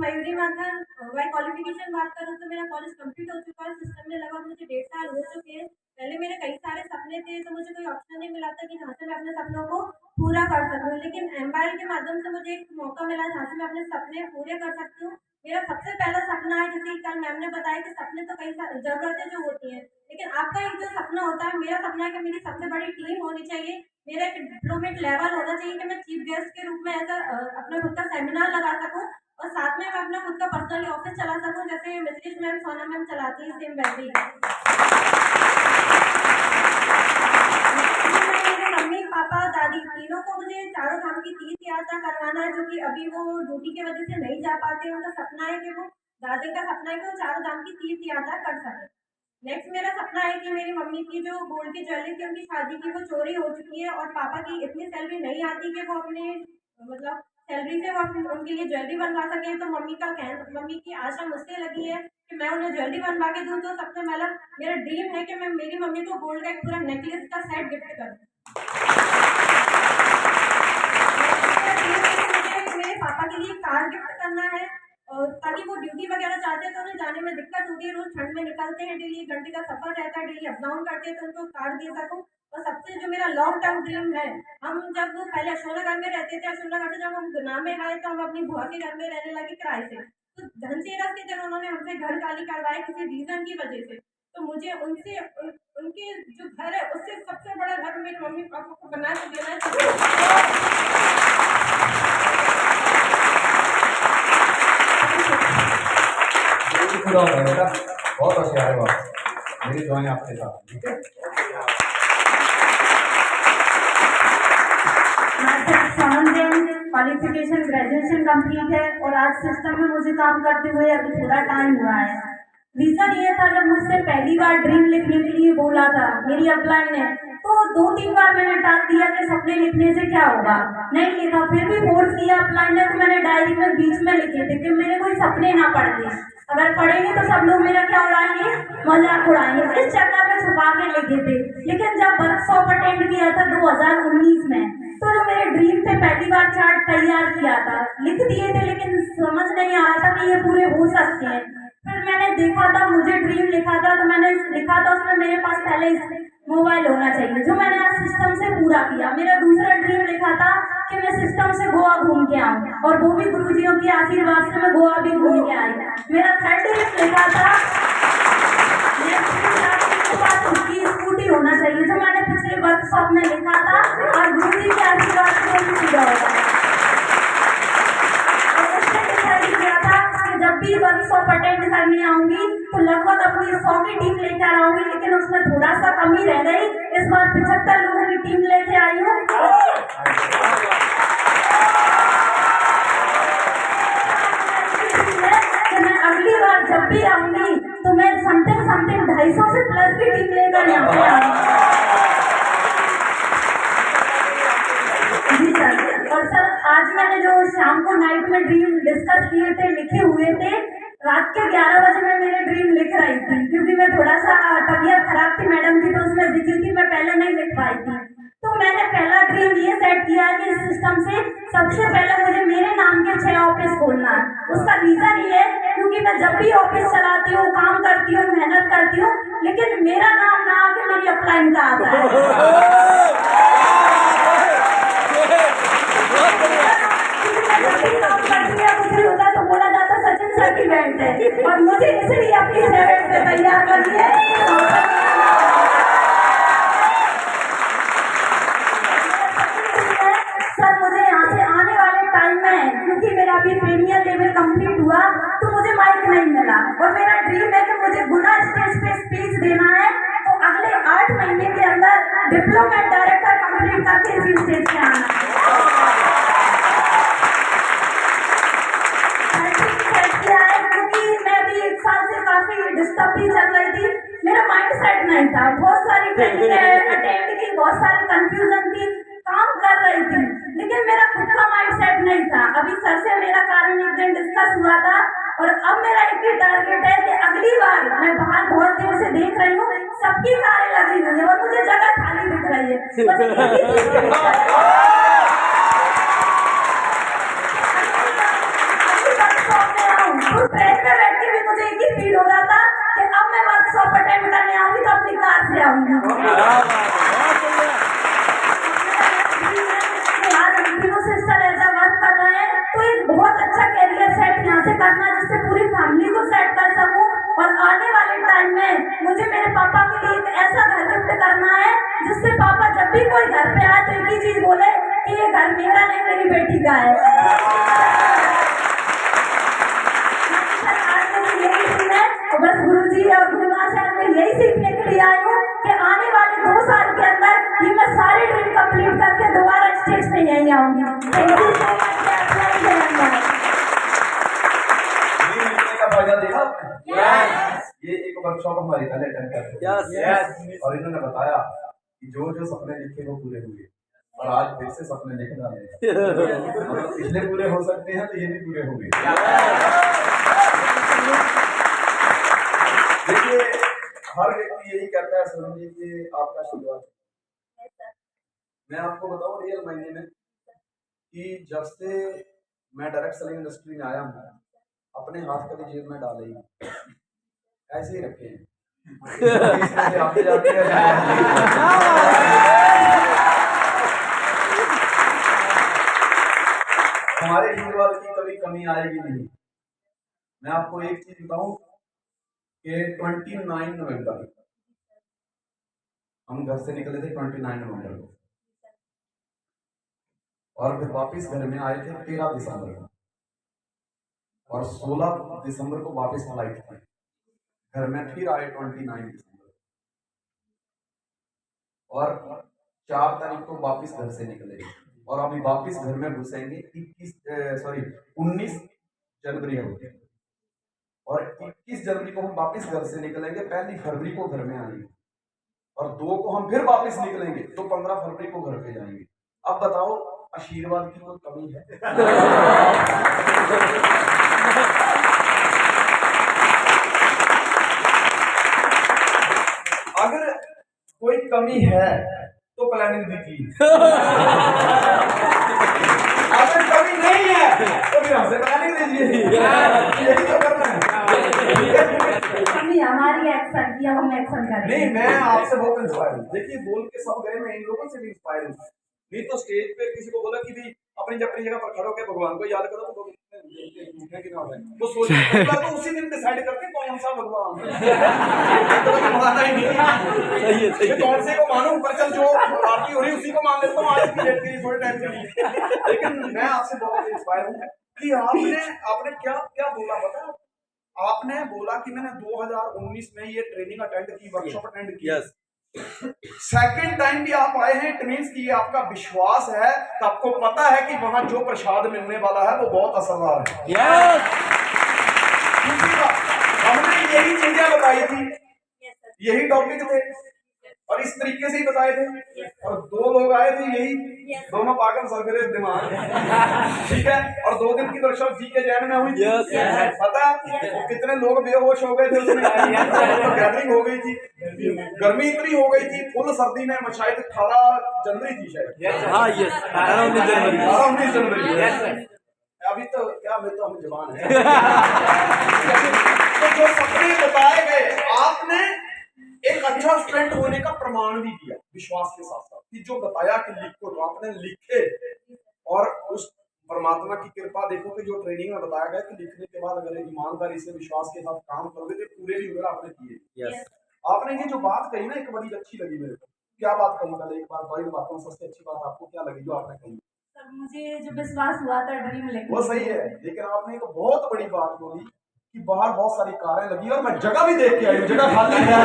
मयूरी माथन, बाय क्वालिफिकेशन बात करूँ तो मेरा कॉलेज कंप्लीट हो चुका है, सिस्टम में लगभग मुझे 1.5 साल हो चुके हैं। पहले मेरे कई सारे सपने थे, तो मुझे कोई ऑप्शन नहीं मिला था कि जहाँ से मैं अपने सपनों को पूरा कर सकूँ, लेकिन एम्पायर के माध्यम से मुझे एक मौका मिला जहाँ से मैं अपने सपने पूरे कर सकती हूँ। मेरा सबसे पहला सपना है, जैसे कल मैम ने बताया कि सपने तो कई जरूरतें जो होती हैं, लेकिन आपका एक जो सपना होता है, मेरा सपना है कि मेरी सबसे बड़ी टीम होनी चाहिए, मेरा एक डिप्लोमेट लेवल होना चाहिए कि मैं चीफ गेस्ट के रूप में ऐसा अपना खुद का सेमिनार लगा सकूँ, और साथ में मैं अपना खुद का पर्सनली ऑफिस चला सकूँ, जैसे मिथिलेश मैम, सोना मैम चलाती है, सेम वैसे ही। मेरे मम्मी पापा दादी तीनों को मुझे चारों धाम की तीर्थ यात्रा करवाना है, जो कि अभी वो ड्यूटी की वजह से नहीं जा पाते। उनका सपना है कि वो दादी का सपना है कि वो चारों धाम की तीर्थ यात्रा कर सके। नेक्स्ट मेरा सपना है कि मेरी मम्मी की जो गोल्ड की ज्वेलरी थी उनकी शादी की वो चोरी हो चुकी है और पापा की इतनी सैलरी नहीं आती कि वो अपने मतलब सैलरी से वो उनके लिए ज्वेलरी बनवा सके। तो मम्मी की आशा मुझसे लगी है कि मैं उन्हें ज्वेलरी बनवा के दूँ। तो सबसे पहला मेरा ड्रीम है कि मैं मेरी मम्मी को गोल्ड का एक पूरा नेकलेस का सेट गिफ्ट करूँ। मुझे मेरे पापा के लिए कार गिफ्ट करना है और ताकि वो ड्यूटी वगैरह जाते हैं तो उन्हें जाने में दिक्कत होती है। रोज ठंड में निकलते हैं, डेली 1 घंटे का सफर रहता है, डेली अप डाउन करते हैं, तो उनको कार दे सकूं। और सबसे जो मेरा लॉन्ग टर्म ड्रीम है, हम जब पहले अशोकनगर में रहते थे, अशोकनगर से जब हम गुना में आए तो हम अपनी बुआ के घर में रहने लगे किराए से। तो धनतेरस के दिन उन्होंने हमसे घर खाली करवाए किसी रीजन की वजह से। तो मुझे उनके जो घर है उससे सबसे बड़ा घर मेरे मम्मी पापा को बना के देना चाहिए। पूरा हो गया बेटा, बहुत होशियार है बाप। मेरी दुआएं आपके साथ, ठीक है। क्वालिफिकेशन ग्रेजुएशन कंप्लीट है और आज सिस्टम में मुझे काम करते हुए अभी थोड़ा टाइम हुआ है। रीजन ये था, जब मुझसे पहली बार ड्रीम लिखने के लिए बोला था मेरी अपलाइन ने, तो 2-3 बार मैंने टाल दिया कि सपने लिखने से क्या होगा, नहीं लिखा। फिर भी फोर्स किया अपलाइन ने, तो मैंने डायरी में बीच में लिखे थे कि मेरे कोई सपने ना पढ़ते, अगर पढ़ेंगे तो सब लोग मेरा क्या उड़ाएंगे, मजाक उड़ाएंगे। इस चक्कर में छुपा के लिखे थे। लेकिन जब वर्कशॉप अटेंड किया था 2019 में, तो जो मेरे ड्रीम थे पहली बार चार्ट तैयार किया था, लिख दिए थे, लेकिन समझ नहीं आ रहा था कि ये पूरे हो सकते हैं। फिर मैंने देखा था, मुझे ड्रीम लिखा था, तो मैंने लिखा था उसमें मेरे पास पहले मोबाइल होना चाहिए, जो मैंने आज सिस्टम से पूरा किया। मेरा दूसरा ड्रीम लिखा था कि मैं सिस्टम से गोवा घूम के आऊँ, और वो भी गुरुजियों के आशीर्वाद से मैं गोवा भी घूम के आई। मेरा थर्ड ड्रीम लिखा था मेरे पास उसकी स्कूटी होना चाहिए, जो मैंने पिछले वर्कशॉप में लिखा था, और गुरुजी के आशीर्वाद से वो भी पूरा हो गया। जब भी वर्कशॉप अटेंड करने आऊंगी तो लगभग अपनी 100 की टीम लेकर आऊंगी, लेकिन उसमें थोड़ा सा कमी रह गई। इस बार 75 लोगों की टीम लेके आई हूँ। मैं अगली बार जब भी आऊंगी तो मैं समथिंग 250 से प्लस की टीम लेकर यहाँ पे आऊंगी। जी सर। और सर, आज मैंने जो शाम को नाइट में ड्रीम डिस्कस किए थे, लिखे हुए थे, रात के 11 बजे मैं मेरे ड्रीम लिख रही थी, क्योंकि मैं थोड़ा सा तबीयत खराब थी मैडम की, तो उसमें बिजी थी, मैं पहले नहीं लिख पाई थी। तो मैंने पहला ड्रीम ये सेट किया कि इस सिस्टम से सबसे पहले मुझे मेरे नाम के 6 ऑफिस खोलना है। उसका रीजन ये है क्योंकि मैं जब भी ऑफिस चलाती हूँ, काम करती हूँ, मेहनत करती हूँ, लेकिन मेरा नाम ना आके मेरी अपलाइन का आता है। कुछ भी होता तो बोला जाता सचिन सर की बैंड है, और मुझे इसलिए अपनी सेवेंट से तैयार करिए। सर, मुझे यहाँ से आने वाले टाइम में, क्योंकि मेरा अभी प्रीमियर लेवल कंप्लीट हुआ, तो मुझे माइक नहीं मिला, और मेरा ड्रीम है कि मुझे गुना स्टेज पे स्पीच देना है। तो अगले 8 महीने के अंदर डिप्लोमेट डायरेक्टर कंप्लीट करके इसी स्टेज पे आना है। डिस्टर्ब भी चल रही थी, मेरा माइंड सेट नहीं था, बहुत सारी ट्रेनिंग अटेंड की, बहुत सारी कंफ्यूजन थी, काम कर रही थी, लेकिन मेरा खुद का माइंड सेट नहीं था। अभी सर से मेरा कारण एक दिन डिस्कस हुआ था, और अब मेरा एक ही टारगेट है कि अगली बार, मैं बाहर बहुत देर से देख रही हूँ, सबकी कारें लगी हुई है और मुझे जगह खाली दिख रही है, बस यही चीज की दिक्कत है। तो ट्रेन में बैठ के भी मुझे एक ही फील हो रहा था कि अब मैं वर्कशॉप अटेंड करने आऊंगी तो अपनी कार से आऊंगी। आज तीनों सिस्टर ऐसा वर्क कर रहे हैं, तो एक बहुत अच्छा कैरियर सेट यहाँ से करना, जिससे पूरी फैमिली को सेट कर सकूं, और आने वाले टाइम में मुझे मेरे पापा के लिए एक ऐसा घर गिफ्ट करना है, जिससे पापा जब भी कोई घर पे आए तो एक ही चीज बोले कि ये घर मेरा नहीं, मेरी बेटी का है। बस गुरुजी और गुरुमाचार्य में यही सीखने के लिए आई हूँ कि आने वाले 2 साल के अंदर ये मैं सारे ड्रीम कंप्लीट करके दोबारा स्टेज पे यही आऊंगी। Thank you so much. का फायदा देखा आपने? ये एक वर्कशॉप वर्कशॉप हमारी पहले अटेंड करते हैं और इन्होंने बताया कि जो जो सपने लिखे वो पूरे हुए और आज फिर से सपने लिख डाले। मतलब पिछले पूरे हो सकते हैं तो ये भी पूरे होंगे। देखिए हर व्यक्ति यही कहता है समझिए कि आपका शुरुआत, मैं आपको बताऊं रियल मायने में कि जब से मैं डायरेक्ट सेलिंग इंडस्ट्री में आया हूँ अपने हाथ कभी जेब में डाले ही ऐसे ही रखे हैं। इसमें से आते जाते हमारे आशीर्वाद की कभी कमी आएगी नहीं। मैं आपको एक चीज बताऊं कि 29 नवंबर हम घर से निकले थे 29 नवंबर को और फिर वापस घर में आए थे 13 दिसंबर को और 16 दिसंबर को वापस फ्लाइट थी। घर में फिर आए 29 दिसंबर और 4 तारीख को वापस घर से निकले और अभी वापस घर में घुसेंगे 19 जनवरी होती है और 21 जनवरी को हम वापस घर से निकलेंगे, 1 फरवरी को घर में आएंगे और 2 को हम फिर वापस निकलेंगे तो 15 फरवरी को घर पे जाएंगे। अब बताओ आशीर्वाद की कोई कमी है? अगर कोई कमी है तो प्लानिंग दीजिए। अगर कमी नहीं है तो फिर हमसे प्लानिंग दीजिए। यही तो करना है। मम्मी हमारी एक्शन की, अब हम एक्शन करें। नहीं मैं आपसे बहुत इंस्पायर हूँ। देखिए बोल के सब गए, मैं इन लोगों से भी इंस्पायर हूँ। नहीं तो स्टेज पे किसी को बोला कि भी अपनी जगह पर खड़े होकर भगवान को याद करो तो वो सोचते तो उसी दिन डिसाइड करते कौन सा भगवान तो माना ही नहीं कौन से को मानूं, पर चल जो आरती हो रही उसी को मान लेता हूँ आज की डेट के लिए थोड़े टाइम के लिए। लेकिन मैं आपसे बहुत इंस्पायर हूँ कि आपने क्या क्या बोला पता है? आपने बोला कि मैंने 2019 में ये ट्रेनिंग अटेंड की, वर्कशॉप अटेंड की। सेकंड टाइम भी आप आए हैं, इट मींस कि ये आपका विश्वास है तो आपको पता है कि वहां जो प्रसाद मिलने वाला है वो बहुत असरदार है। हमने यही चीजें बताई थी, यही टॉपिक थे और इस तरीके से ही बताए थे और 2 लोग आए थे, यही दोनों पागल सरगरे दिमाग, ठीक है। और 2 दिन की वर्कशॉप जी के जैन में हुई। पता वो कितने लोग बेहोश हो गए थे उसमें, गैदरिंग हो गई थी, गर्मी इतनी हो गई थी, फुल सर्दी में, शायद 18 जनवरी थी शायद। हाँ यस 18-19 जनवरी। अभी तो क्या मैं तो हम जवान है। तो जो सपने बताए गए आपने एक अच्छा स्टूडेंट होने का प्रमाण भी दिया विश्वास के साथ साथ कि जो बताया कि लिखो तो आपने लिखे और उस परमात्मा की कृपा देखो कि जो ट्रेनिंग में बताया गया कि लिखने के बाद अगर ईमानदारी से विश्वास के साथ काम करोगे तो पूरे भी होगा आपने किए। आपने ये जो बात कही ना एक बड़ी अच्छी लगी मेरे को। क्या बात कही? पहले एक बार बड़ी बातों सबसे अच्छी बात आपको क्या लगी जो आपने कही? सर मुझे जो विश्वास हुआ था ड्रीम लेके वो सही है, लेकिन आपने एक बहुत बड़ी बात बोली कि बाहर बहुत सारी कारें लगी और मैं जगह भी देख के आई हूँ, जगह खाली है।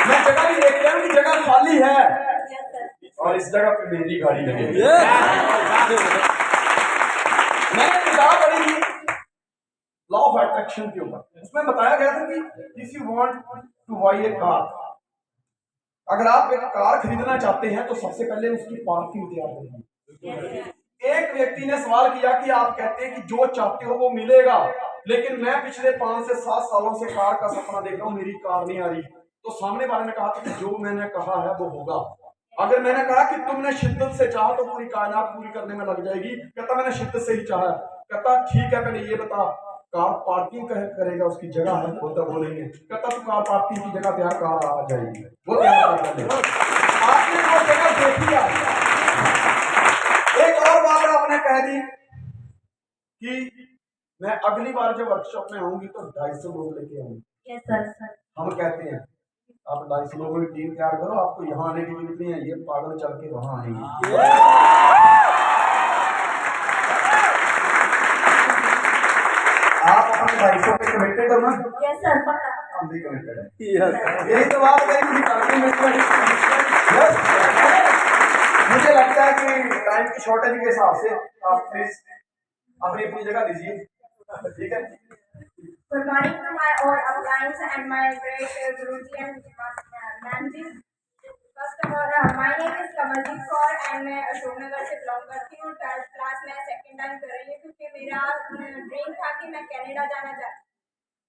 मैं जगह भी देख के आई हूँ कि जगह खाली है और इस जगह पे मेरी गाड़ी लगी हुई है। मैंने किताब पढ़ी थी लॉ ऑफ अट्रैक्शन के ऊपर, उसमें बताया गया था कि if you want to buy a car, अगर आप एक कार खरीदना चाहते हैं तो सबसे पहले उसकी पार्किंग तैयार करनी। एक व्यक्ति ने सवाल किया कि आप कहते हैं कि जो चाहते हो वो मिलेगा, लेकिन मैं पिछले 5 से 7 सालों से कार का सपना देख रहा हूँ, मेरी कार नहीं आ रही। तो सामने वाले ने कहा था कि जो मैंने कहा है वो होगा। अगर मैंने कहा कि तुमने शिद्दत से चाहा तो पूरी कायनात पूरी करने में लग जाएगी, कहता मैंने शिद्दत से ही चाहा। कहता ठीक है, पहले ये बता कार पार्किंग करेगा, उसकी जगह है बोलता बोलेंगे। कहता तू कार पार्किंग की जगह तैयार कार आ जाएगी, वो तैयार कर देगा। आपने वो जगह देखी है। एक और बात आपने कह दी कि मैं अगली बार जब वर्कशॉप में आऊंगी तो 250 लोग लेके आऊंगी। Yes sir. हम कहते हैं आप 250 लोगों की टीम तैयार करो, आपको यहाँ आने की जरूरत नहीं है, ये पागल चल के वहां आएंगे। आप अपने 250 पे कमिटेड हो ना? यस सर पक्का। हम भी कमिटेड है। यही तो बात है। मुझे लगता है कि टाइम की शॉर्टेज के हिसाब से आप प्लीज अपनी अपनी जगह दीजिए ठीक है। Good morning to my all uplines and my great Guruji and ma'am ji. First of all, my name is Kamaljeet Kaur and मैं अशोकनगर से बिलोंग करती हूँ। 12th क्लास में सेकंड टाइम कर रही हूँ क्योंकि मेरा ड्रीम था कि मैं कनाडा जाना चाहती,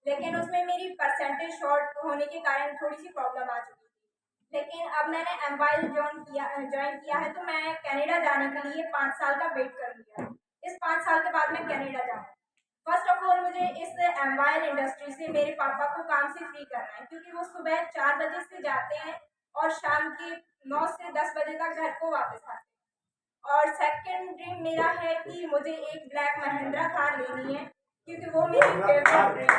लेकिन उसमें मेरी परसेंटेज शॉर्ट होने के कारण थोड़ी सी प्रॉब्लम आ चुकी थी। लेकिन अब मैंने एम्बाइल ज्वाइन किया है, तो मैं कनाडा जाने के लिए 5 साल का वेट कर लिया। इस 5 साल के बाद मैं कनाडा जाऊँ। फर्स्ट ऑफ ऑल मुझे इस एम्बाइल इंडस्ट्री से मेरे पापा को काम से फ्री करना है, क्योंकि वो सुबह 4 बजे से जाते हैं और शाम के 9 से 10 बजे तक घर को वापस आते हैं। और सेकंड ड्रीम मेरा है कि मुझे एक ब्लैक महिंद्रा कार लेनी है, क्योंकि वो मेरी फेवरेट ड्रीम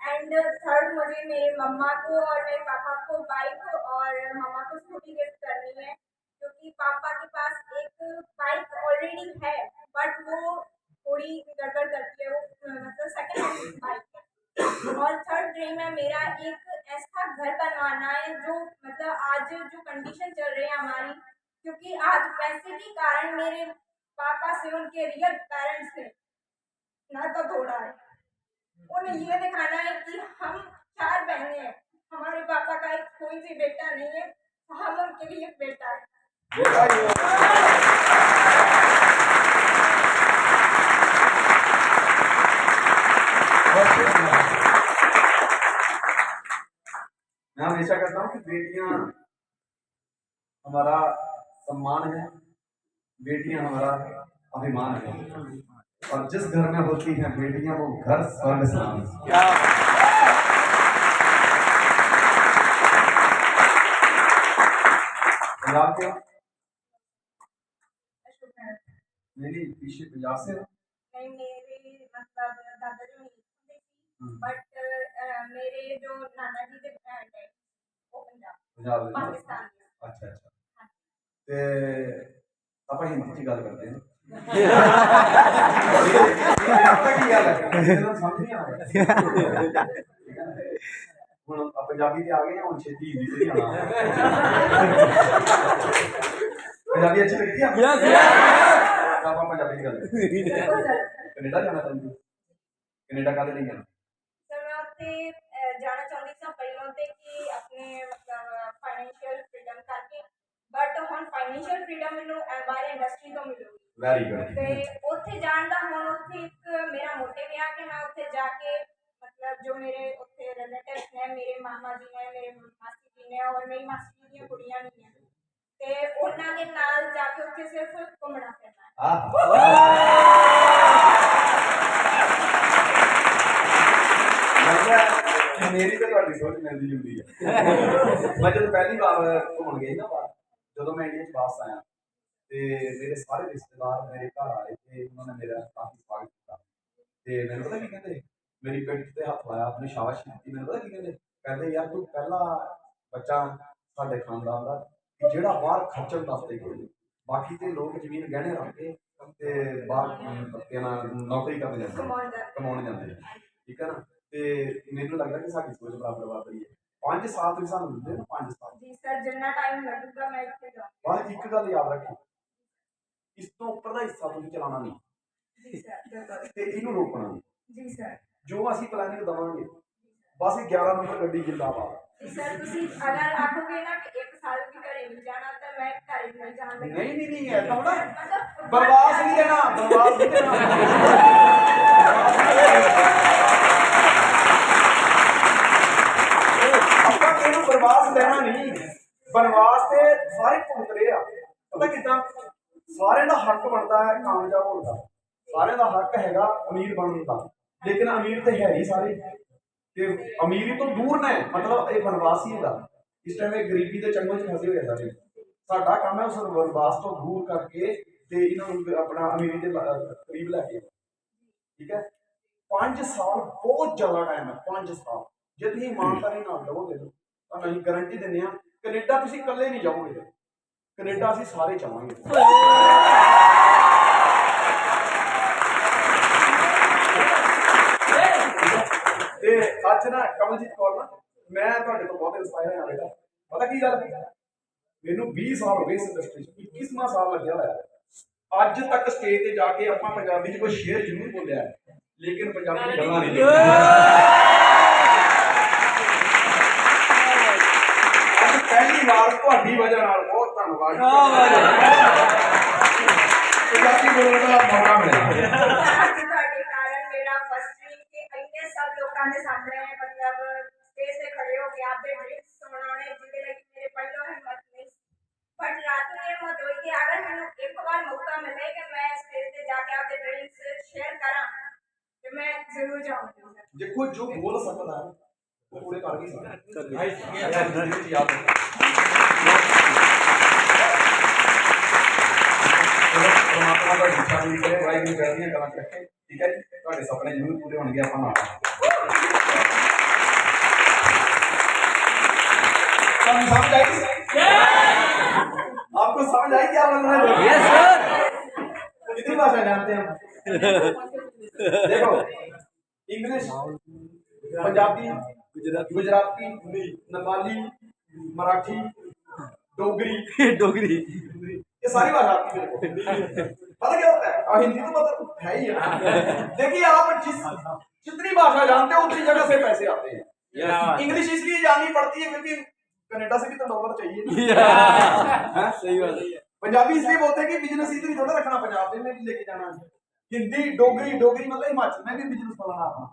एंड थर्ड मुझे मेरे मम्मा को और मेरे पापा को बाइक और मम्मा को स्कूटी गिफ्ट करनी है, क्योंकि पापा के पास एक बाइक ऑलरेडी है बट वो थोड़ी गड़बड़ करती है, वो मतलब सेकंड हैंड बाइक है। और थर्ड ड्रीम है मेरा एक ऐसा घर बनवाना है जो मतलब आज जो कंडीशन चल रही है हमारी, क्योंकि आज पैसे के कारण मेरे पापा से उनके रियल पेरेंट्स से नाता तोड़ा है। उन्हें ये दिखाना है कि हम 4 बहनें हैं, हमारे पापा का एक कोई भी बेटा नहीं है, हम उनके लिए एक बेटा है। मैं हमेशा कहता हूँ कि बेटियां हमारा सम्मान है, बेटियां हमारा अभिमान है, और जिस घर में होती हैं बेटियां वो घर स्वर्ग समान है। पंजाब के मेरी पीछे पंजाब से हो? नहीं, मेरे मतलब दादाजी नहीं, बट मेरे जो नाना जी के फ्रेंड है वो पंजाब ਦੇ पाकिस्तान में। अच्छा अच्छा। ਤੇ ਆਪਾਂ ਹਿੰਦੀ ਚ ਗੱਲ ਕਰਦੇ ਹਾਂ। ਪਤਾ ਕੀ ਗੱਲ ਹੈ, ਮੈਨੂੰ ਸਮਝ ਨਹੀਂ ਆ ਰਿਹਾ। ਹੁਣ ਆਪਾਂ ਪੰਜਾਬੀ ਤੇ ਆ ਗਏ ਹਾਂ, ਹੁਣ ਛੇਤੀ ਹਿੰਦੀ ਤੇ ਨਹੀਂ ਆਉਣਾ। ਪੰਜਾਬੀ ਅੱਛੀ ਲੱਗਦੀ ਆ? ਯੈਸ ਆਪਾਂ ਪੰਜਾਬੀ ਦੀ ਗੱਲ ਕੈਨੇਡਾ ਜਾਣਾ ਚਾਹੁੰਦੇ ਹੋ? ਕੈਨੇਡਾ ਕਾਹਦੇ ਲਈ ਜਾਣਾ? सर मैं उत्थे जाना चाहती सा पहलों ते कि अपने मतलब फाइनेंशियल फ्रीडम करके, बट हुण फाइनेंशियल फ्रीडम मैनू एम्बायर इंडस्ट्री तो मिलूगी। Very good. ते उत्थे जाण दा हुण उत्थे एक मेरा मोटिव है कि मैं उत्थे जाके मतलब जो मेरे उत्थे रिलेटिव्स ने, मेरे मामा जी ने, मेरे मासी जी ने और मेरी मासी जी दी कुड़ियां भी ने, ते उन्हां दे नाल जाके उत्थे सिर्फ घूमना फिरना है। मेरी तो ਤੁਹਾਡੀ ਸੋਚ ਮਿਲਦੀ ਜੁਲਦੀ ਹੈ। ਮੈਂ ਜਦੋਂ ਪਹਿਲੀ ਵਾਰ ਘੁੰਮਣ ਗਈ ਨਾ ਬਾਹਰ, ਜਦੋਂ ਮੈਂ ਇੰਡੀਆ ਚ ਵਾਪਸ ਆਇਆ ਤੇ ਮੇਰੇ ਸਾਰੇ ਰਿਸ਼ਤੇਦਾਰ ਮੇਰੇ ਘਰ ਆਏ ਤੇ ਉਹਨਾਂ ਨੇ ਮੇਰਾ ਕਾਫੀ ਸਵਾਗਤ ਕੀਤਾ। ਤੇ ਮੈਨੂੰ ਪਤਾ ਕੀ ਕਹਿੰਦੇ, ਮੇਰੀ ਪਿੱਠ ਤੇ ਹੱਥ ਲਾਇਆ, ਆਪਣੀ ਸ਼ਾਬਾਸ਼ੀ ਦਿੱਤੀ। ਮੈਨੂੰ ਪਤਾ ਕੀ ਕਹਿੰਦੇ, ਕਹਿੰਦੇ ਯਾਰ ਤੂੰ ਪਹਿਲਾ ਬੱਚਾ ਸਾਡੇ ਖਾਨਦਾਨ ਦਾ ਕਿ ਜਿਹੜਾ ਬਾਹਰ ਖਰਚਣ ਵਾਸਤੇ ਗਏ, ਬਾਕੀ ਤੇ ਲੋਕ ਜ਼ਮੀਨ ਗਹਿਣੇ ਰੱਖ ਕੇ ਤੇ ਬਾਹਰ ਪੱਤਿਆਂ ਨਾਲ ਨੌਕਰੀ ਕਰਨ ਜਾਂਦੇ, ਕਮਾਉਣ ਜਾਂਦੇ, ਠੀਕ ਹੈ ਨਾ। ਤੇ ਮੈਨੂੰ ਲੱਗਦਾ ਕਿ ਸਾਡੀ ਸੋਚ ਬਰਾਬਰ ਹੀ ਹੈ। 5 ਸਾਲ ਤੁਸੀਂ ਸਾਨੂੰ ਦਿੰਦੇ ਹੋ, 5 ਸਾਲ जी सर, जितना टाइम लगेगा मैं इतने जाऊंगी। ਪਰ ਇੱਕ ਗੱਲ ਯਾਦ ਰੱਖੋ, ਇਸ ਤੋਂ ਉੱਪਰ ਦਾ ਹਿੱਸਾ ਤੁਸੀਂ ਚਲਾਉਣਾ ਨਹੀਂ जी सर बिल्कुल। ਤੇ ਇਹਨੂੰ ਰੋਕਣਾ ਨਹੀਂ। जी सर। ਜੋ ਅਸੀਂ ਪਲਾਨਿੰਗ ਦਵਾਂਗੇ ਬਸ 11 ਨੰਬਰ ਗੱਡੀ ਜਿੰਦਾਬਾਦ। जी सर, तुसी अगर आखोगे ना कि 1 साल भी घरे नहीं जाना तो मैं घरे नहीं जान लगी। नहीं ऐसा होना, मतलब बर्बाद नहीं देना, बर्बाद नहीं देना। ਆਪਾਂ ਕਿਹਨੂੰ ਬਰਬਾਦ ਦੇਣਾ ਨਹੀਂ, ਬਨਵਾਸ ਤੇ ਸਾਰੇ ਭੁਗਤ ਰਹੇ ਆ। ਪਤਾ ਕਿੱਦਾਂ, ਸਾਰਿਆਂ ਦਾ ਹੱਕ ਬਣਦਾ ਹੈ ਕਾਮਯਾਬ ਹੋਣ ਦਾ, ਸਾਰਿਆਂ ਦਾ ਹੱਕ ਹੈਗਾ ਅਮੀਰ ਬਣਨ ਦਾ, ਲੇਕਿਨ ਅਮੀਰ ਤੇ ਹੈ ਨਹੀਂ ਸਾਰੇ, ਤੇ ਅਮੀਰੀ ਤੋਂ ਦੂਰ ਨੇ। ਮਤਲਬ ਇਹ ਬਨਵਾਸ ਹੀ ਹੈਗਾ। ਇਸ ਟਾਈਮ ਇਹ ਗਰੀਬੀ ਦੇ ਚੰਗਲ 'ਚ ਫਸੇ ਹੋਏ ਸਾਰੇ। ਸਾਡਾ ਕੰਮ ਹੈ ਉਸ ਬਨਵਾਸ ਤੋਂ ਦੂਰ ਕਰਕੇ ਤੇ ਇਹਨਾਂ ਨੂੰ ਆਪਣਾ ਅਮੀਰੀ ਦੇ ਕਰੀਬ ਲੈ ਕੇ, ਠੀਕ ਹੈ। 5 ਸਾਲ ਬਹੁਤ ਜ਼ਿਆਦਾ ਟਾਈਮ ਹੈ। 5 ਸਾਲ ਜੇ ਤੁਸੀਂ ਇਮਾਨਦਾਰੀ ਨਾਲ ਲਵੋਗੇ ਤਾਂ ਅਸੀਂ ਗਾਰੰਟੀ ਦਿੰਦੇ ਹਾਂ ਕੈਨੇਡਾ ਤੁਸੀਂ ਇਕੱਲੇ ਨਹੀਂ ਜਾਓਗੇ, ਕੈਨੇਡਾ ਅਸੀਂ ਸਾਰੇ ਜਾਵਾਂਗੇ। ਤੇ ਅੱਜ ਨਾ ਕਮਲਜੀਤ ਕੌਰ ਨਾ, ਮੈਂ ਤੁਹਾਡੇ ਤੋਂ ਬਹੁਤ ਇੰਸਪਾਇਰ ਹੋਇਆ ਬੇਟਾ। ਪਤਾ ਕੀ ਗੱਲ, ਮੈਨੂੰ 20 ਸਾਲ ਹੋ ਗਏ ਇਸ ਇੰਡਸਟਰੀ 'ਚ, 21ਵਾਂ ਸਾਲ ਲੱਗਿਆ ਹੋਇਆ ਹੈ। ਅੱਜ ਤੱਕ ਸਟੇਜ ਤੇ ਜਾ ਕੇ ਆਪਾਂ ਪੰਜਾਬੀ 'ਚ ਕੋਈ ਸ਼ੇਅਰ ਜ਼ਰੂਰ ਬੋਲਿਆ ਹੈ, ਲੇਕਿਨ ਪੰਜਾਬੀ ਗੱਲਾਂ ਨਹੀਂ ਅੱਜ ਪਹਿਲੀ ਵਾਰ ਤੁਹਾਡੀ ਵਜ੍ਹਾ ਨਾਲ, ਬਹੁਤ ਧੰਨਵਾਦ ਪੰਜਾਬੀ ਬੋਲਣ ਦਾ ਮੌਕਾ ਮਿਲਿਆ। ਅੱਜ ਤੁਹਾਡੇ ਕਾਰਨ ਮੇਰਾ ਫਸਟ ਵੀਕ ਤੇ ਇੰਨੇ ਸਭ ਲੋਕਾਂ ਦੇ ਸਾਹਮਣੇ मतलब स्टेज ਤੇ ਖੜੇ ਹੋ ਕੇ ਆਪਦੇ ਡ੍ਰੀਮਸ ਸੁਣਾਉਣੇ ਜਿਹਦੇ ਲਈ ਮੇਰੇ ਪੱਲੋਂ ਹਿੰਮਤ ਨਹੀਂ, ਬਟ ਰਾਤ ਨੂੰ ਇਹ ਹਿੰਮਤ ਹੋਈ ਕਿ ਅਗਰ ਮੈਨੂੰ ਇੱਕ ਵਾਰ ਮੌਕਾ ਮਿਲੇ ਕਿ ਮੈਂ ਸਟੇਜ ਤੇ ਜਾ ਕੇ ਆਪਦੇ ਡ੍ਰੀਮਸ ਸ਼ੇਅਰ ਕਰਾਂ ਤੇ ਮੈਂ ਜ਼ਰੂਰ ਜਾਊਂਗੀ। ਦੇਖੋ ਜੋ ਬੋਲ ਸਕਦਾ ਹੈ ਉਹ ਪੂਰੇ ਕਰ ਵੀ ਸਕਦਾ ਪਰਮਾਤਮਾ ਦਾ ਇੱਛਾ ਵੀ ਕਰੇ, ਵਾਹਿਗੁਰੂ ਚੜ੍ਹਦੀਆਂ ਕਲਾਂ ਚ ਰੱਖੇ। ਠੀਕ ਹੈ ਜੀ, ਤੁਹਾਡੇ ਸੁਪਨੇ ਜ਼ਰੂਰ ਪੂਰੇ ਹੋਣਗੇ, ਆਪਾਂ ਨਾਲ समझ आई? आपको समझ आई क्या बोल रहे हैं? Yes sir. कितनी भाषा जानते हैं? देखो, इंग्लिश, पंजाबी, गुजराती, नेपाली, मराठी, डोगरी ये सारी भाषा आती है मेरे को। पता क्या होता है? और हिंदी तो मतलब है ही है। देखिए आप जितनी भाषा जानते हो उतनी जगह से पैसे आते हैं। इंग्लिश इसलिए जाननी पड़ती है क्योंकि कनाडा से भी तो डॉलर चाहिए। सही बात है। पंजाबी इसलिए बोलते हैं कि बिजनेस इधर ही थोड़ा रखना, पंजाब में भी लेके जाना। हिंदी डोगरी मतलब हिमाचल में भी बिजनेस बनाना अपना।